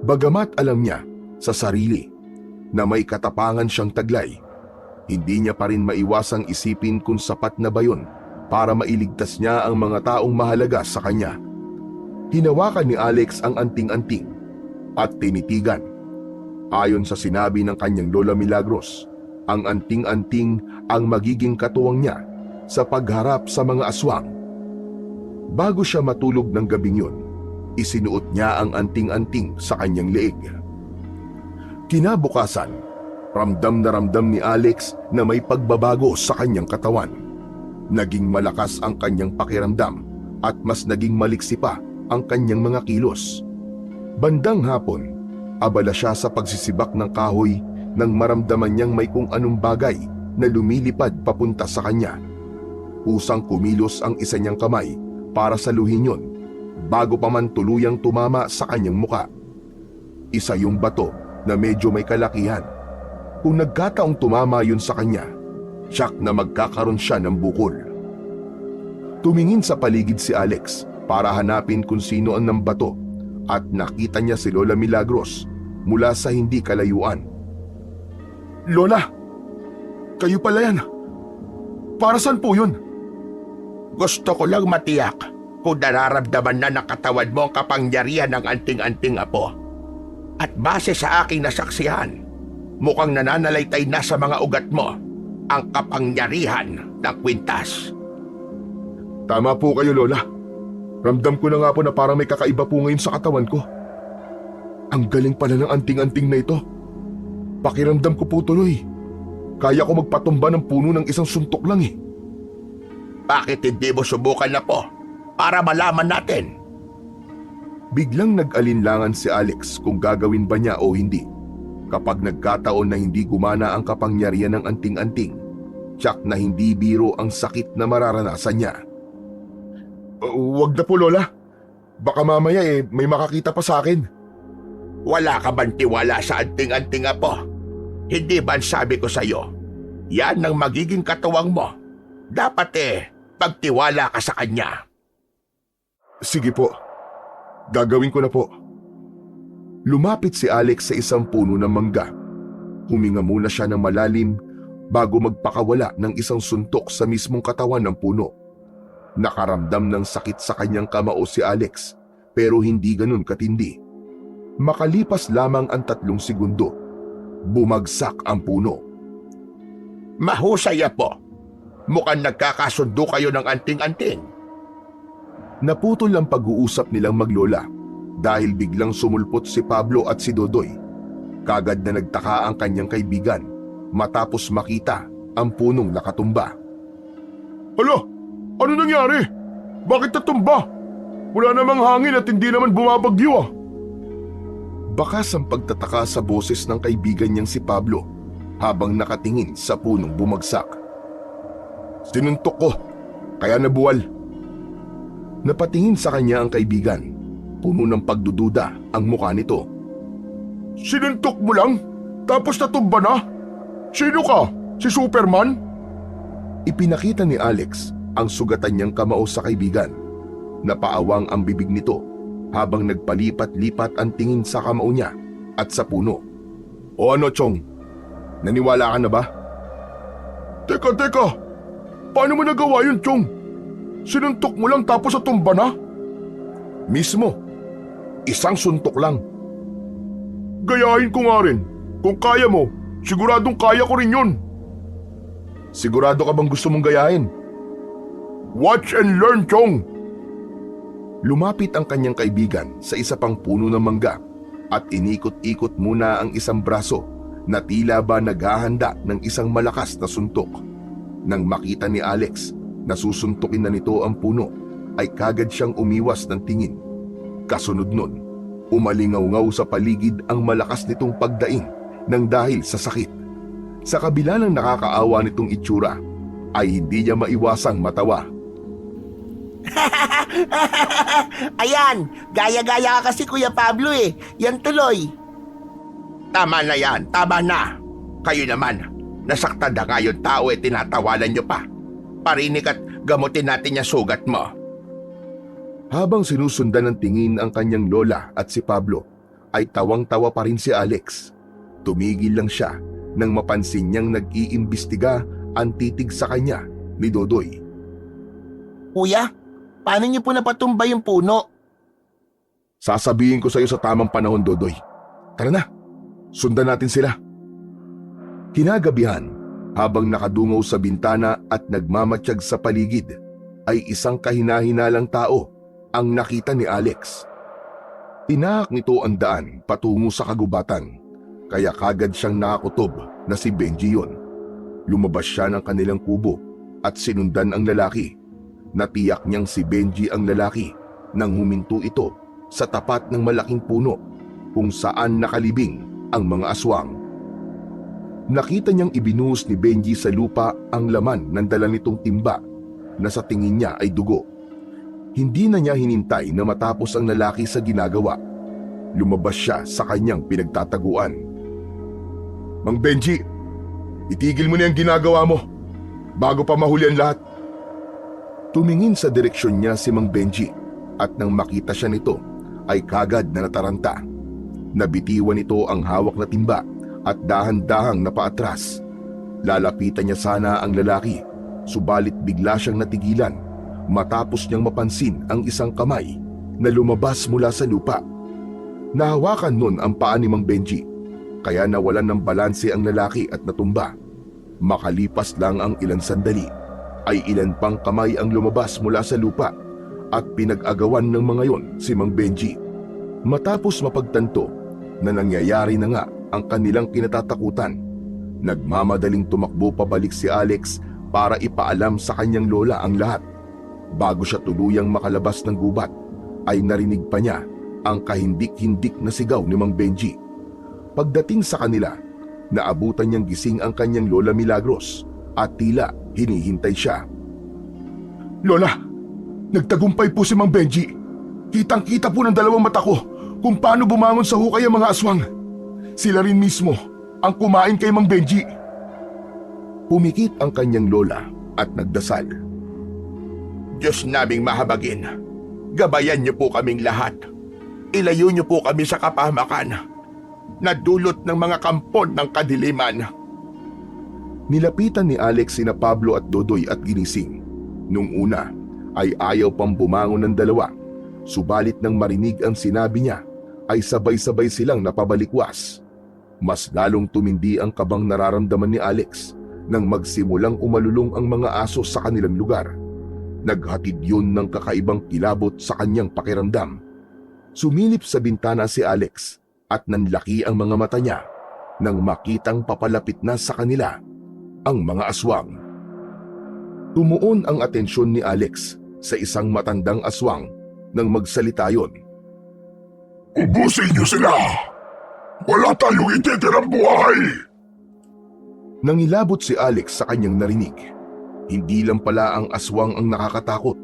Bagamat alam niya sa sarili na may katapangan siyang taglay, hindi niya pa rin maiwasang isipin kung sapat na ba yun para mailigtas niya ang mga taong mahalaga sa kanya. Hinawakan ni Alex ang anting-anting at tinitigan. Ayon sa sinabi ng kanyang Lola Milagros, ang anting-anting ang magiging katuwang niya sa pagharap sa mga aswang. Bago siya matulog ng gabing yun, isinuot niya ang anting-anting sa kanyang leeg. Kinabukasan, ramdam na ramdam ni Alex na may pagbabago sa kanyang katawan. Naging malakas ang kanyang pakiramdam at mas naging maliksi pa ang kanyang mga kilos. Bandang hapon, abala siya sa pagsisibak ng kahoy nang maramdaman niyang may kung anong bagay na lumilipad papunta sa kanya. Kusang kumilos ang isa niyang kamay para saluhin yun bago pa man tuluyang tumama sa kanyang muka. Isa yung bato na medyo may kalakihan. Kung nagkataong tumama yun sa kanya, tiyak na magkakaroon siya ng bukol. Tumingin sa paligid si Alex para hanapin kung sino ang nambato at nakita niya si Lola Milagros mula sa hindi kalayuan. Lola, kayo pala yan. Para saan po yun? Gusto ko lang matiyak kung nararamdaman na ng katawan mo ang kapangyarihan ng anting-anting, Apo. At base sa aking nasaksihan, mukhang nananalaytay na sa mga ugat mo ang kapangyarihan ng kwintas. Tama po kayo, Lola. Ramdam ko na nga po na parang may kakaiba po ngayon sa katawan ko. Ang galing pala ng anting-anting na ito. Pakiramdam ko po tuloy. Kaya ko magpatumba ng puno ng isang suntok lang eh. Bakit hindi mo subukan na po para malaman natin? Biglang nag-alinlangan si Alex kung gagawin ba niya o hindi. Kapag nagkataon na hindi gumana ang kapangyarihan ng anting-anting, tiyak na hindi biro ang sakit na mararanasan niya. Wag na po, Lola. Baka mamaya may makakita pa sa akin. Wala ka bang tiwala sa anting-anting, Apo? Hindi ba sabi ko sa'yo, yan ang magiging katuwang mo. Dapat pagtiwala ka sa kanya. Sige po. Gagawin ko na po. Lumapit si Alex sa isang puno ng mangga. Huminga muna siya ng malalim bago magpakawala ng isang suntok sa mismong katawan ng puno. Nakaramdam ng sakit sa kanyang kamao si Alex pero hindi ganun katindi. Makalipas lamang ang 3 segundo, bumagsak ang puno. Mahusay, Apo. Mukhang nagkakasundo kayo ng anting-anting. Naputol ang pag-uusap nilang maglola dahil biglang sumulpot si Pablo at si Dodoy. Kagad na nagtaka ang kanyang kaibigan matapos makita ang punong nakatumba. Hala, ano nangyari? Bakit natumba? Wala namang hangin at hindi naman bumabagyo ah. Bakas ang pagtataka sa boses ng kaibigan niyang si Pablo habang nakatingin sa punong bumagsak. Sinuntok ko, kaya nabuwal. Napatingin sa kanya ang kaibigan. Puno ng pagdududa ang mukha nito. Sinuntok mo lang? Tapos natumba na? Sino ka? Si Superman? Ipinakita ni Alex ang sugatan niyang kamao sa kaibigan. Napaawang ang bibig nito habang nagpalipat-lipat ang tingin sa kamao niya at sa puno. O ano, Chong? Naniwala ka na ba? Teka, paano mo nagawa yun, Chong? Sinuntok mo lang tapos natumba na? Mismo. Isang suntok lang. Gayahin ko nga rin. Kung kaya mo, siguradong kaya ko rin yun. Sigurado ka bang gusto mong gayahin? Watch and learn, Chong. Lumapit ang kanyang kaibigan sa isa pang puno ng mangga at inikot-ikot muna ang isang braso na tila ba naghahanda ng isang malakas na suntok. Nang makita ni Alex na susuntukin na nito ang puno, ay kagad siyang umiwas ng tingin. Kasunod nun, umalingaw-ngaw sa paligid ang malakas nitong pagdaing nang dahil sa sakit. Sa kabila ng nakakaawa nitong itsura, ay hindi niya maiwasang matawa. Ayan, gaya-gaya ka kasi Kuya Pablo eh. Yan tuloy. Tama na yan, tama na. Kayo naman, nasaktan na nga yung tao tinatawanan nyo pa. Parinig at gamutin natin yung sugat mo. Habang sinusundan ng tingin ang kanyang lola at si Pablo, ay tawang-tawa pa rin si Alex. Tumigil lang siya nang mapansin niyang nag-iimbestiga ang titig sa kanya ni Dodoy. Kuya, paano niyo po napatumba yung puno? Sasabihin ko sa iyo sa tamang panahon, Dodoy. Tara na, sundan natin sila. Kinagabihan, habang nakadungaw sa bintana at nagmamatsyag sa paligid, ay isang kahina-hinalang tao ang nakita ni Alex. Tinahak nito ang daan patungo sa kagubatan, kaya kagad siyang nakakutob na si Benji yun. Lumabas siya ng kanilang kubo at sinundan ang lalaki. Natiyak niyang si Benji ang lalaki nang huminto ito sa tapat ng malaking puno kung saan nakalibing ang mga aswang. Nakita niyang ibinuhos ni Benji sa lupa ang laman ng dala nitong timba na sa tingin niya ay dugo. Hindi na niya hinintay na matapos ang lalaki sa ginagawa. Lumabas siya sa kanyang pinagtataguan. Mang Benji, itigil mo na yung ginagawa mo bago pa mahuli ang lahat. Tumingin sa direksyon niya si Mang Benji at nang makita siya nito ay kagad na nataranta. Nabitiwan nito ang hawak na timba at dahan-dahang napaatras. Lalapitan niya sana ang lalaki, subalit bigla siyang natigilan matapos niyang mapansin ang isang kamay na lumabas mula sa lupa. Nahawakan nun ang paa ni Mang Benji, kaya nawalan ng balanse ang lalaki at natumba. Makalipas lang ang ilang sandali, ay ilan pang kamay ang lumabas mula sa lupa at pinag-agawan ng mga yon si Mang Benji. Matapos mapagtanto na nangyayari na nga ang kanilang kinatatakutan, nagmamadaling tumakbo pabalik si Alex para ipaalam sa kanyang lola ang lahat. Bago siya tuluyang makalabas ng gubat, ay narinig pa niya ang kahindik-hindik na sigaw ni Mang Benji. Pagdating sa kanila, naabutan niyang gising ang kanyang lola Milagros at tila hinihintay siya. Lola, nagtagumpay po si Mang Benji. Kitang-kita po ng dalawang mata ko kung paano bumangon sa hukay ang mga aswang. Sila rin mismo ang kumain kay Mang Benji. Pumikit ang kanyang lola at nagdasal. Diyos naming mahabagin, gabayan niyo po kaming lahat. Ilayo niyo po kami sa kapahamakan na dulot ng mga kampon ng kadiliman. Nilapitan ni Alex sina Pablo at Dodoy at ginising. Nung una ay ayaw pang bumangon ng dalawa, subalit nang marinig ang sinabi niya ay sabay-sabay silang napabalikwas. Mas lalong tumindi ang kabang nararamdaman ni Alex nang magsimulang umalulong ang mga aso sa kanilang lugar. Naghatid yun ng kakaibang kilabot sa kanyang pakiramdam. Sumilip sa bintana si Alex at nanlaki ang mga mata niya nang makitang papalapit na sa kanila ang mga aswang. Tumuon ang atensyon ni Alex sa isang matandang aswang nang magsalita yon. Ubusin niyo sila! Wala tayong ititirang buhay! Nangilabot si Alex sa kanyang narinig. Hindi lang pala ang aswang ang nakakatakot,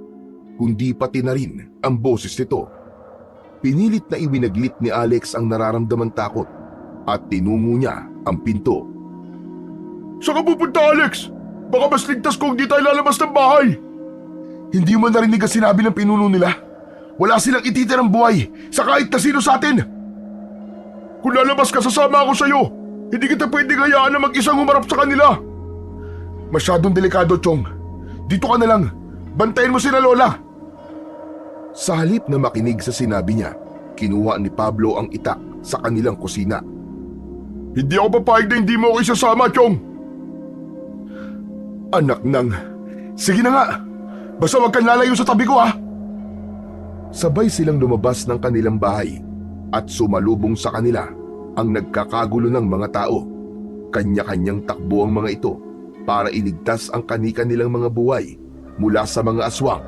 kundi pati na rin ang boses nito. Pinilit na iwinaglit ni Alex ang nararamdaman takot at tinungo niya ang pinto. Saan ka pupunta, Alex? Baka mas ligtas kung di tayo lalabas ng bahay. Hindi mo narinig ang sinabi ng pinuno nila? Wala silang ititirang buhay sa kahit na sino sa atin. Kung lalabas ka, sasama ako sa'yo. Hindi kita pwedeng hayaan na mag-isang humarap sa kanila. Masyadong delikado, Chong. Dito ka na lang. Bantayan mo sina Lola. Sa halip na makinig sa sinabi niya, kinuha ni Pablo ang itak sa kanilang kusina. Hindi ako papayag na hindi mo ako isasama, Chong. Anak nang... Sige na nga. Basta wag kang lalayo sa tabi ko, ha? Sabay silang lumabas ng kanilang bahay at sumalubong sa kanila ang nagkakagulo ng mga tao. Kanya-kanyang takbo ang mga ito para iligtas ang kani-kanilang mga buhay mula sa mga aswang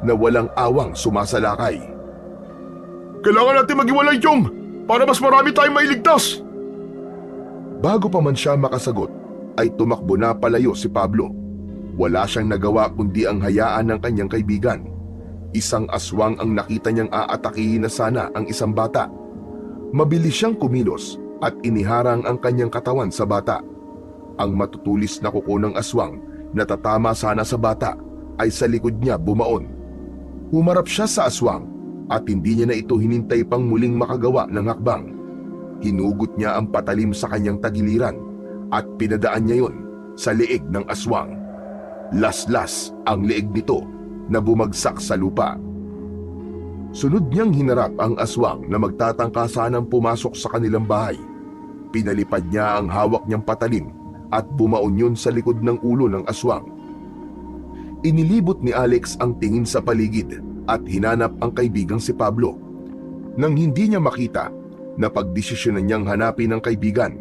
na walang awang sumasalakay. Kailangan natin maghiwalay, Chong, para mas marami tayong mailigtas. Bago pa man siya makasagot, ay tumakbo na palayo si Pablo. Wala siyang nagawa kundi ang hayaan ng kanyang kaibigan. Isang aswang ang nakita niyang aatakihin na sana ang isang bata. Mabilis siyang kumilos at iniharang ang kanyang katawan sa bata. Ang matutulis na kuko ng aswang na tatama sana sa bata ay sa likod niya bumaon. Humarap siya sa aswang at hindi niya na ito hinintay pang muling makagawa ng hakbang. Hinugot niya ang patalim sa kanyang tagiliran at pinadaan niya yon sa leeg ng aswang. Laslas ang leeg nito na bumagsak sa lupa. Sunod niyang hinarap ang aswang na magtatangka sanang pumasok sa kanilang bahay. Pinalipad niya ang hawak niyang patalim at bumaon yun sa likod ng ulo ng aswang. Inilibot ni Alex ang tingin sa paligid at hinanap ang kaibigang si Pablo. Nang hindi niya makita, napagdesisyonan niyang hanapin ang kaibigan.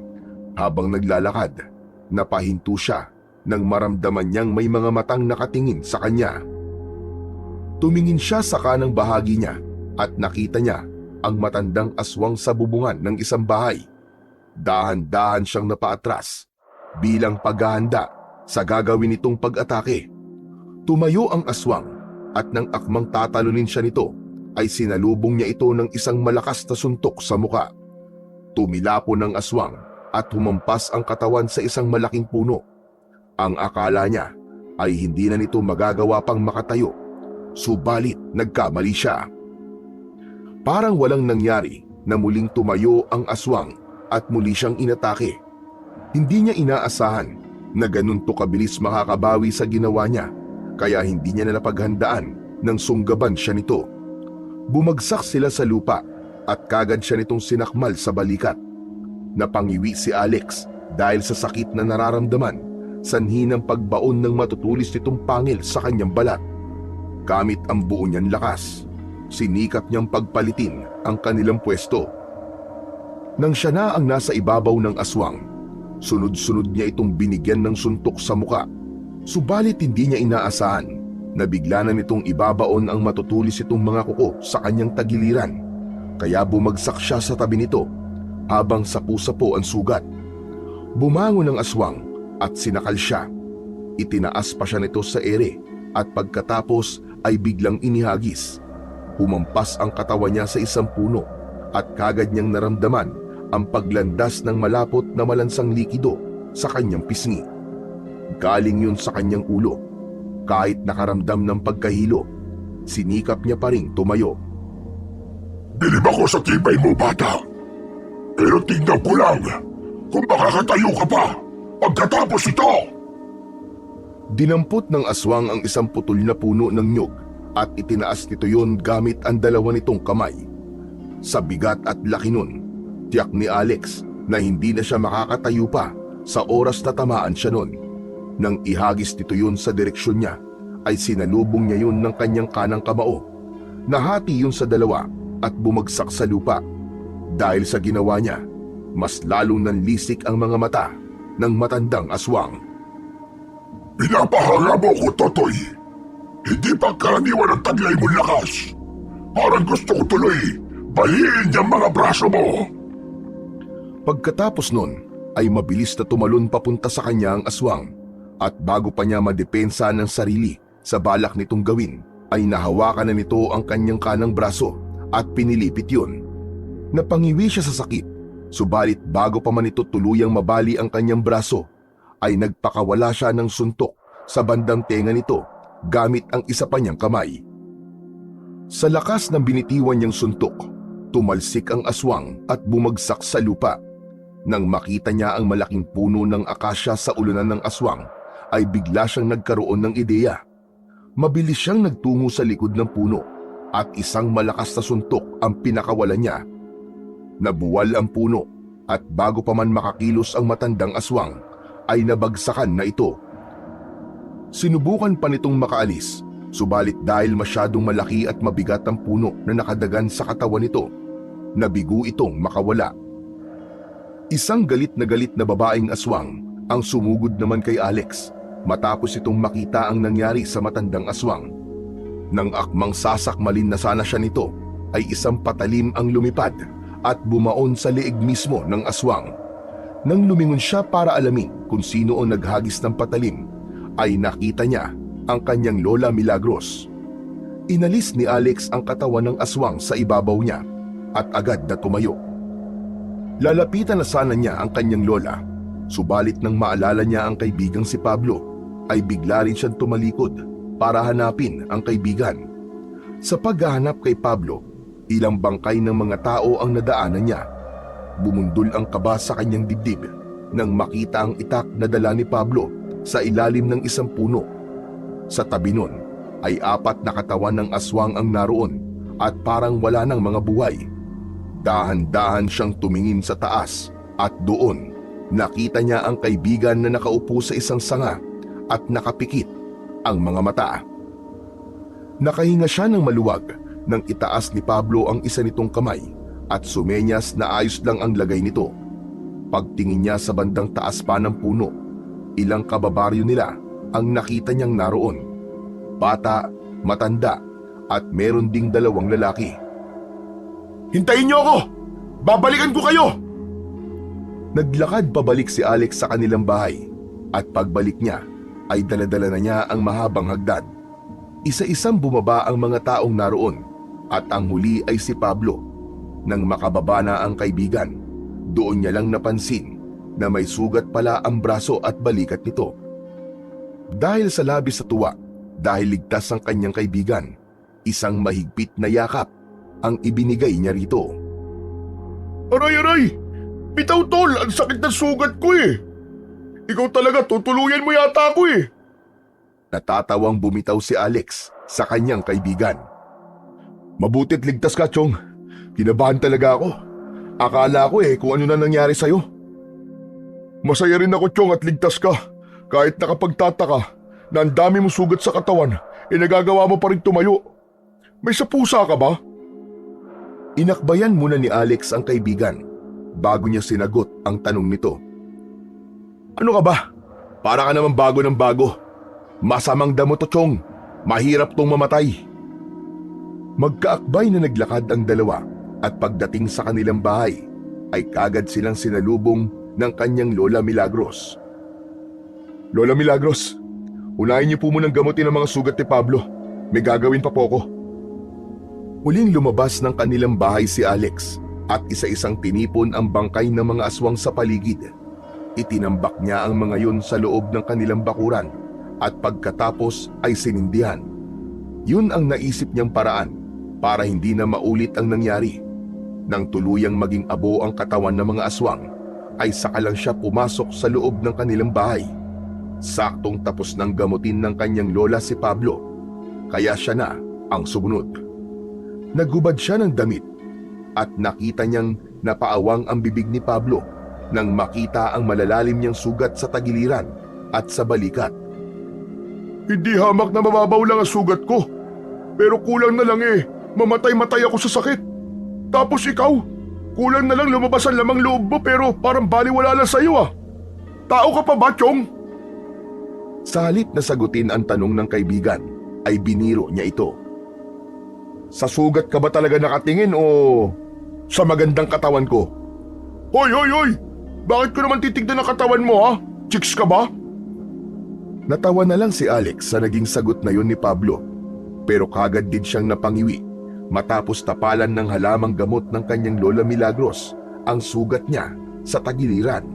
Habang naglalakad, napahinto siya nang maramdaman niyang may mga matang nakatingin sa kanya. Tumingin siya sa kanang bahagi niya at nakita niya ang matandang aswang sa bubungan ng isang bahay. Dahan-dahan siyang napaatras bilang paghahanda sa gagawin nitong pag-atake. Tumayo ang aswang at nang akmang tatalunin siya nito, ay sinalubong niya ito ng isang malakas na suntok sa muka. Tumilapo ng aswang at humampas ang katawan sa isang malaking puno. Ang akala niya ay hindi na nito magagawa pang makatayo, subalit nagkamali siya. Parang walang nangyari na muling tumayo ang aswang at muli siyang inatake. Hindi niya inaasahan na ganun to kabilis makakabawi sa ginawa niya, kaya hindi niya na napaghandaan nang sunggaban siya nito. Bumagsak sila sa lupa at kagad siya nitong sinakmal sa balikat. Napangiwi si Alex dahil sa sakit na nararamdaman, sanhi ng pagbaon ng matutulis nitong pangil sa kanyang balat. Gamit ang buo niyang lakas, sinikap niyang pagpalitin ang kanilang pwesto. Nang siya na ang nasa ibabaw ng aswang, sunod-sunod niya itong binigyan ng suntok sa muka. Subalit hindi niya inaasahan na bigla na nitong ibabaon ang matutulis itong mga kuko sa kanyang tagiliran. Kaya bumagsak siya sa tabi nito habang sapu-sapo ang sugat. Bumangon ang aswang at sinakal siya. Itinaas pa siya nito sa ere at pagkatapos ay biglang inihagis. Humampas ang katawan niya sa isang puno at kagad niyang naramdaman ang paglandas ng malapot na malansang likido sa kanyang pisngi. Galing yun sa kanyang ulo. Kahit nakaramdam ng pagkahilo, sinikap niya pa ring tumayo. Bilib ako sa tibay mo, bata. Pero tingnan ko lang kung makakatayo ka pa pagkatapos ito. Dinampot ng aswang ang isang putol na puno ng nyug at itinaas nito yun gamit ang dalawa nitong kamay. Sa bigat at laki nun, tiyak ni Alex na hindi na siya makakatayo pa sa oras na tamaan siya nun. Nang ihagis nito yun sa direksyon niya, ay sinalubong niya yun ng kanyang kanang kamao. Nahati yun sa dalawa at bumagsak sa lupa. Dahil sa ginawa niya, mas lalong nanlisik ang mga mata ng matandang aswang. Pinapahanga mo ko, Totoy. Hindi pa karaniwan ang taglay mong lakas. Parang gusto ko tuloy baliin niyang mga braso mo. Pagkatapos nun ay mabilis na tumalon papunta sa kanya ang aswang at bago pa niya madepensa ng sarili sa balak nitong gawin ay nahawakan na nito ang kanyang kanang braso at pinilipit yun. Napangiwi siya sa sakit, subalit bago pa man ito tuluyang mabali ang kanyang braso ay nagpakawala siya ng suntok sa bandang tenga nito gamit ang isa pa niyang kamay. Sa lakas ng binitiwan niyang suntok, tumalsik ang aswang at bumagsak sa lupa. Nang makita niya ang malaking puno ng akasya sa ulunan ng aswang, ay bigla siyang nagkaroon ng ideya. Mabilis siyang nagtungo sa likod ng puno at isang malakas na suntok ang pinakawalan niya. Nabuwal ang puno at bago pa man makakilos ang matandang aswang, ay nabagsakan na ito. Sinubukan pa nitong makaalis, subalit dahil masyadong malaki at mabigat ang puno na nakadagan sa katawan nito, nabigo itong makawala. Isang galit na babaeng aswang ang sumugod naman kay Alex matapos itong makita ang nangyari sa matandang aswang. Nang akmang sasakmalin na sana siya nito, ay isang patalim ang lumipad at bumaon sa leeg mismo ng aswang. Nang lumingon siya para alamin kung sino ang naghagis ng patalim, ay nakita niya ang kanyang Lola Milagros. Inalis ni Alex ang katawan ng aswang sa ibabaw niya at agad na tumayo. Lalapitan na sana niya ang kanyang lola, subalit nang maalala niya ang kaibigang si Pablo, ay bigla rin siyang tumalikod para hanapin ang kaibigan. Sa paghahanap kay Pablo, ilang bangkay ng mga tao ang nadaanan niya. Bumundol ang kaba sa kanyang dibdib nang makita ang itak na dala ni Pablo sa ilalim ng isang puno. Sa tabi nun ay 4 na katawan ng aswang ang naroon at parang wala ng mga buhay. Dahan-dahan siyang tumingin sa taas at doon nakita niya ang kaibigan na nakaupo sa isang sanga at nakapikit ang mga mata. Nakahinga siya ng maluwag nang itaas ni Pablo ang isa nitong kamay at sumenyas na ayos lang ang lagay nito. Pagtingin niya sa bandang taas pa ng puno, ilang kababaryo nila ang nakita niyang naroon. Bata, matanda at meron ding 2 lalaki. Hintayin niyo ako! Babalikan ko kayo! Naglakad pabalik si Alex sa kanilang bahay at pagbalik niya ay dala-dala na niya ang mahabang hagdan. Isa-isang bumaba ang mga taong naroon at ang huli ay si Pablo. Nang makababa na ang kaibigan, doon niya lang napansin na may sugat pala ang braso at balikat nito. Dahil sa labis na tuwa, dahil ligtas ang kanyang kaibigan, isang mahigpit na yakap ang ibinigay niya rito. Aray! Bitaw tol, ang sakit ng sugat ko eh! Ikaw talaga, tutuluyan mo yata ako eh! Natatawang bumitaw si Alex sa kanyang kaibigan. Mabutit ligtas ka, Chong. Kinabahan talaga ako. Akala ko kung ano na nangyari sa'yo. Masaya rin ako, Chong, at ligtas ka. Kahit nakapagtataka na ang dami mong sugat sa katawan, nagagawa mo pa rin tumayo. May sapusa ka ba? Inakbayan muna ni Alex ang kaibigan bago niya sinagot ang tanong nito. Ano ka ba? Para ka naman bago ng bago. Masamang damo to, Chong. Mahirap tong mamatay. Magkaakbay na naglakad ang dalawa at pagdating sa kanilang bahay ay kagad silang sinalubong ng kanyang Lola Milagros. Lola Milagros, unahin niyo po munang gamutin ang mga sugat ni Pablo. May gagawin pa po ako. Huling lumabas ng kanilang bahay si Alex at isa-isang tinipon ang bangkay ng mga aswang sa paligid. Itinambak niya ang mga yun sa loob ng kanilang bakuran at pagkatapos ay sinindihan. Yun ang naisip niyang paraan para hindi na maulit ang nangyari. Nang tuluyang maging abo ang katawan ng mga aswang, ay saka lang siya pumasok sa loob ng kanilang bahay. Saktong tapos ng gamutin ng kanyang lola si Pablo, kaya siya na ang sumunod. Naghubad siya ng damit at nakita niyang napaawang ang bibig ni Pablo nang makita ang malalalim niyang sugat sa tagiliran at sa balikat. Hindi hamak na mababaw lang ang sugat ko. Pero kulang na lang mamatay-matay ako sa sakit. Tapos ikaw, kulang na lang lumabas ang lamang loob mo pero parang baliwala lang sa'yo ah. Tao ka pa ba, Chong? Sa halip na sagutin ang tanong ng kaibigan, ay biniro niya ito. Sa sugat ka ba talaga nakatingin o sa magandang katawan ko? Hoy, hoy, hoy! Bakit ko naman titignan ang katawan mo ha? Chicks ka ba? Natawa na lang si Alex sa naging sagot na yun ni Pablo. Pero kagad din siyang napangiwi matapos tapalan ng halamang gamot ng kanyang Lola Milagros ang sugat niya sa tagiliran.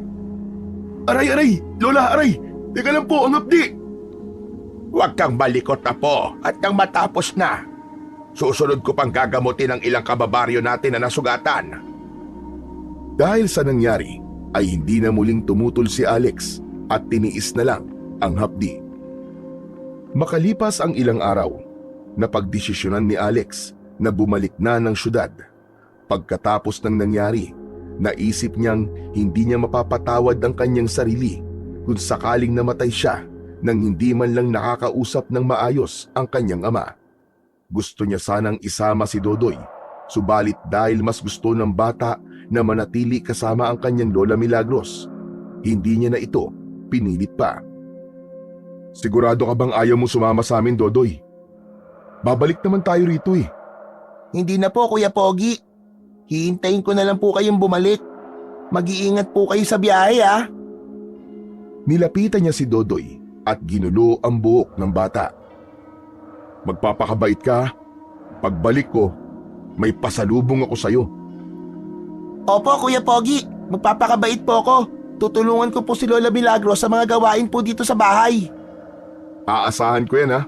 Aray, aray! Lola, aray! Teka lang po, ang hapdi! Huwag kang malikot na po at nang matapos na. Susunod ko pang gagamutin ang ilang kababaryo natin na nasugatan. Dahil sa nangyari ay hindi na muling tumutol si Alex at tiniis na lang ang hapdi. Makalipas ang ilang araw, napagdesisyonan ni Alex na bumalik na ng syudad. Pagkatapos ng nangyari, naisip niyang hindi niya mapapatawad ang kanyang sarili kung sakaling namatay siya nang hindi man lang nakakausap ng maayos ang kanyang ama. Gusto niya sanang isama si Dodoy, subalit dahil mas gusto ng bata na manatili kasama ang kanyang Lola Milagros, hindi niya na ito pinilit pa. Sigurado ka bang ayaw mo sumama sa amin, Dodoy? Babalik naman tayo rito eh. Hindi na po, Kuya Pogi. Hihintayin ko na lang po kayong bumalik. Mag-iingat po kayo sa biyahe ah. Nilapitan niya si Dodoy at ginulo ang buhok ng bata. Magpapakabait ka. Pagbalik ko, may pasalubong ako sa'yo. Opo, Kuya Pogi. Magpapakabait po ako. Tutulungan ko po si Lola Milagros sa mga gawain po dito sa bahay. Aasahan ko yan ha.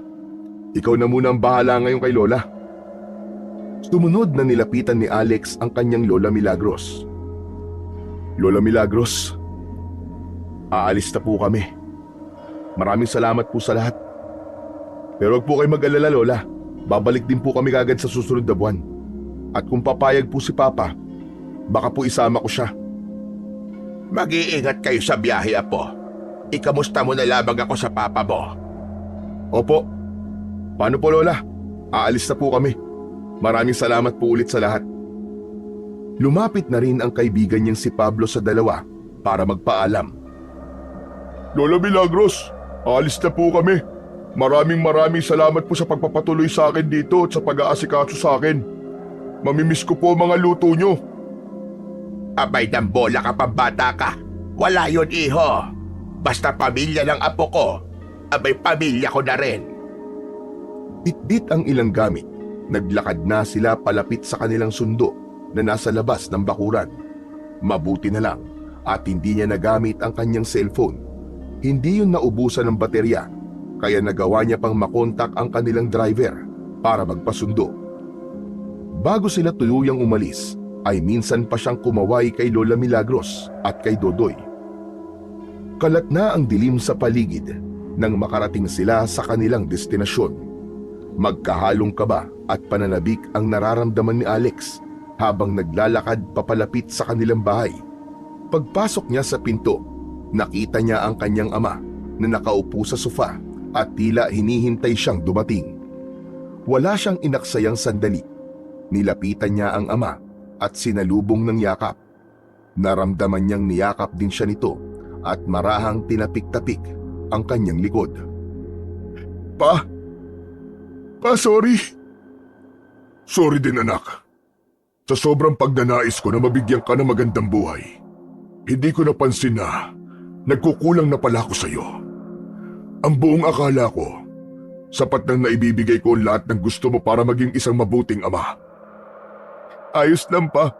Ikaw na muna ang bahala ngayon kay Lola. Sumunod na nilapitan ni Alex ang kanyang Lola Milagros. Lola Milagros, aalis na po kami. Maraming salamat po sa lahat. Pero huwag po kayo mag-alala, Lola. Babalik din po kami kagad sa susunod na buwan. At kung papayag po si Papa, baka po isama ko siya. Mag-iingat kayo sa biyahe, Apo. Ikamusta mo na lamang ako sa papa mo. Opo. Paano po, Lola? Aalis na po kami. Maraming salamat po ulit sa lahat. Lumapit na rin ang kaibigan niyang si Pablo sa dalawa para magpaalam. Lola Milagros, alis na po kami. Maraming salamat po sa pagpapatuloy sa akin dito at sa pag-aasikaso sa akin. Mamimiss ko po mga luto nyo. Abay ng bola ka pa bata ka. Wala yun, iho. Basta pamilya ng apo ko, abay pamilya ko na rin. Bitbit ang ilang gamit. Naglakad na sila palapit sa kanilang sundo na nasa labas ng bakuran. Mabuti na lang at hindi niya nagamit ang kanyang cellphone. Hindi yun naubusan ng baterya, kaya nagawa niya pang makontak ang kanilang driver para magpasundo. Bago sila tuluyang umalis, ay minsan pa siyang kumaway kay Lola Milagros at kay Dodoy. Kalat na ang dilim sa paligid nang makarating sila sa kanilang destinasyon. Magkahalong kaba at pananabik ang nararamdaman ni Alex habang naglalakad papalapit sa kanilang bahay. Pagpasok niya sa pinto, nakita niya ang kanyang ama na nakaupo sa sofa at tila hinihintay siyang dumating. Wala siyang inaksayang sandali. Nilapitan niya ang ama at sinalubong ng yakap. Naramdaman niyang niyakap din siya nito at marahang tinapik-tapik ang kanyang likod. Pa, sorry. Sorry din anak. Sa sobrang pagnanais ko na mabigyan ka ng magandang buhay, hindi ko napansin na nagkukulang na pala ako sa iyo. Ang buong akala ko, sapat nang naibibigay ko lahat ng gusto mo para maging isang mabuting ama. Ayos lang pa.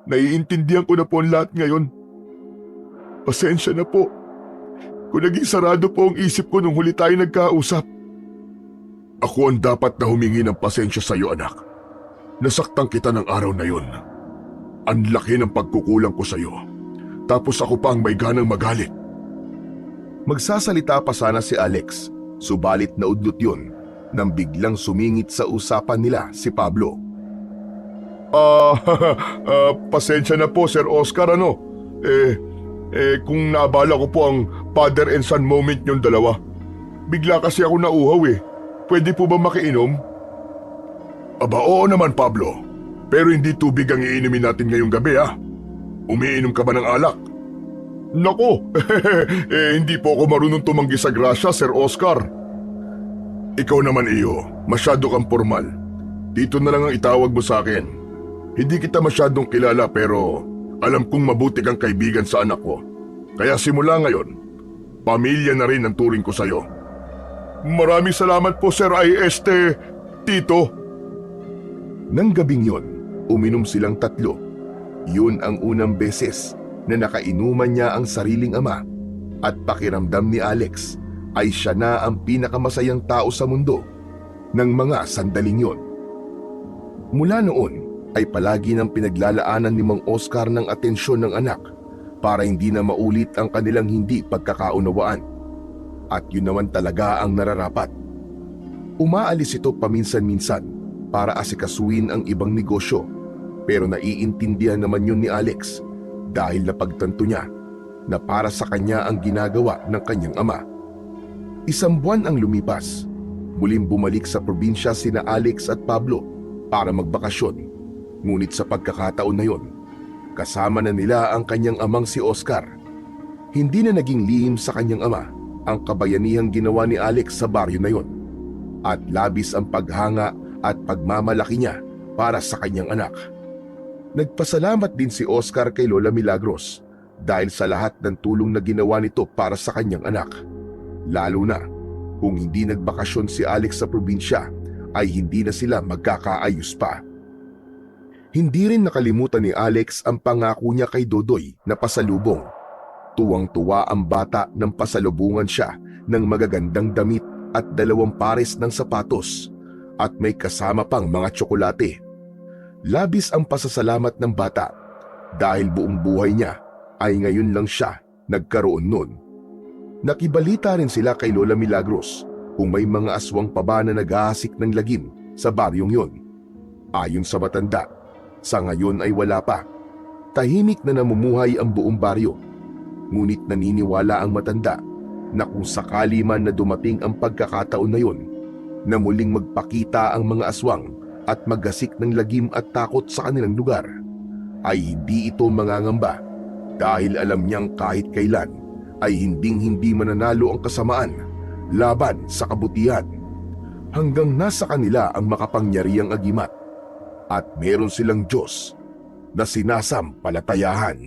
Naiintindihan ko na po ang lahat ngayon. Pasensya na po. Kung naging sarado po ang isip ko nung huli tayo nagkausap. Ako ang dapat na humingi ng pasensya sa iyo, anak. Nasaktan kita ng araw na yun. Ang laki ng pagkukulang ko sa iyo. Tapos ako pa ang may ganang magalit. Magsasalita pa sana si Alex, subalit naudlot yun nang biglang sumingit sa usapan nila si Pablo. Pasensya na po, Sir Oscar, ano? Kung naabala ko po ang father and son moment yung dalawa. Bigla kasi ako nauhaw eh. Pwede po ba makiinom? Aba, oo naman, Pablo. Pero hindi tubig ang iinumin natin ngayong gabi, ha? Umiinom ka ba ng alak? Nako, hindi po ako marunong tumanggi sa grasya, Sir Oscar. Ikaw naman, iyo, masyado kang formal. Dito na lang ang itawag mo sa akin. Hindi kita masyadong kilala pero Alam kong mabuti kang kaibigan sa anak ko. Kaya simula ngayon, pamilya na rin ang turing ko sa'yo. Maraming salamat po, Sir Tito. Nang gabing yon, uminom silang tatlo. Yun ang unang beses na nakainuman niya ang sariling ama at pakiramdam ni Alex ay siya na ang pinakamasayang tao sa mundo ng mga sandaling yon. Mula noon ay palagi nang pinaglalaanan ni Mang Oscar ng atensyon ng anak para hindi na maulit ang kanilang hindi pagkakaunawaan. At yun naman talaga ang nararapat. Umaalis ito paminsan-minsan para asikasuin ang ibang negosyo, pero naiintindihan naman yun ni Alex dahil napagtanto niya na para sa kanya ang ginagawa ng kanyang ama. Isang buwan ang lumipas. Muling bumalik sa probinsya sina Alex at Pablo para magbakasyon. Ngunit sa pagkakataon na yon, kasama na nila ang kanyang amang si Oscar. Hindi na naging lihim sa kanyang ama ang kabayanihang ginawa ni Alex sa baryo na yon, at labis ang paghanga at pagmamalaki niya para sa kanyang anak. Nagpasalamat din si Oscar kay Lola Milagros dahil sa lahat ng tulong na ginawa nito para sa kanyang anak. Lalo na kung hindi nagbakasyon si Alex sa probinsya ay hindi na sila magkakaayos pa. Hindi rin nakalimutan ni Alex ang pangako niya kay Dodoy na pasalubong. Tuwang-tuwa ang bata nang pasalubungan siya ng magagandang damit at 2 pares ng sapatos at may kasama pang mga tsokolate. Labis ang pasasalamat ng bata dahil buong buhay niya ay ngayon lang siya nagkaroon nun. Nakibalita rin sila kay Lola Milagros kung may mga aswang pa ba na naghahasik ng lagim sa baryong yon. Ayon sa matanda, sa ngayon ay wala pa. Tahimik na namumuhay ang buong baryo. Ngunit naniniwala ang matanda na kung sakali man na dumating ang pagkakataon na yon, na muling magpakita ang mga aswang at maggasik ng lagim at takot sa kanilang lugar, ay hindi ito mangangamba dahil alam niyang kahit kailan ay hinding-hindi mananalo ang kasamaan laban sa kabutihan. Hanggang nasa kanila ang makapangyarihang agimat at meron silang Diyos na sinasampalatayahan.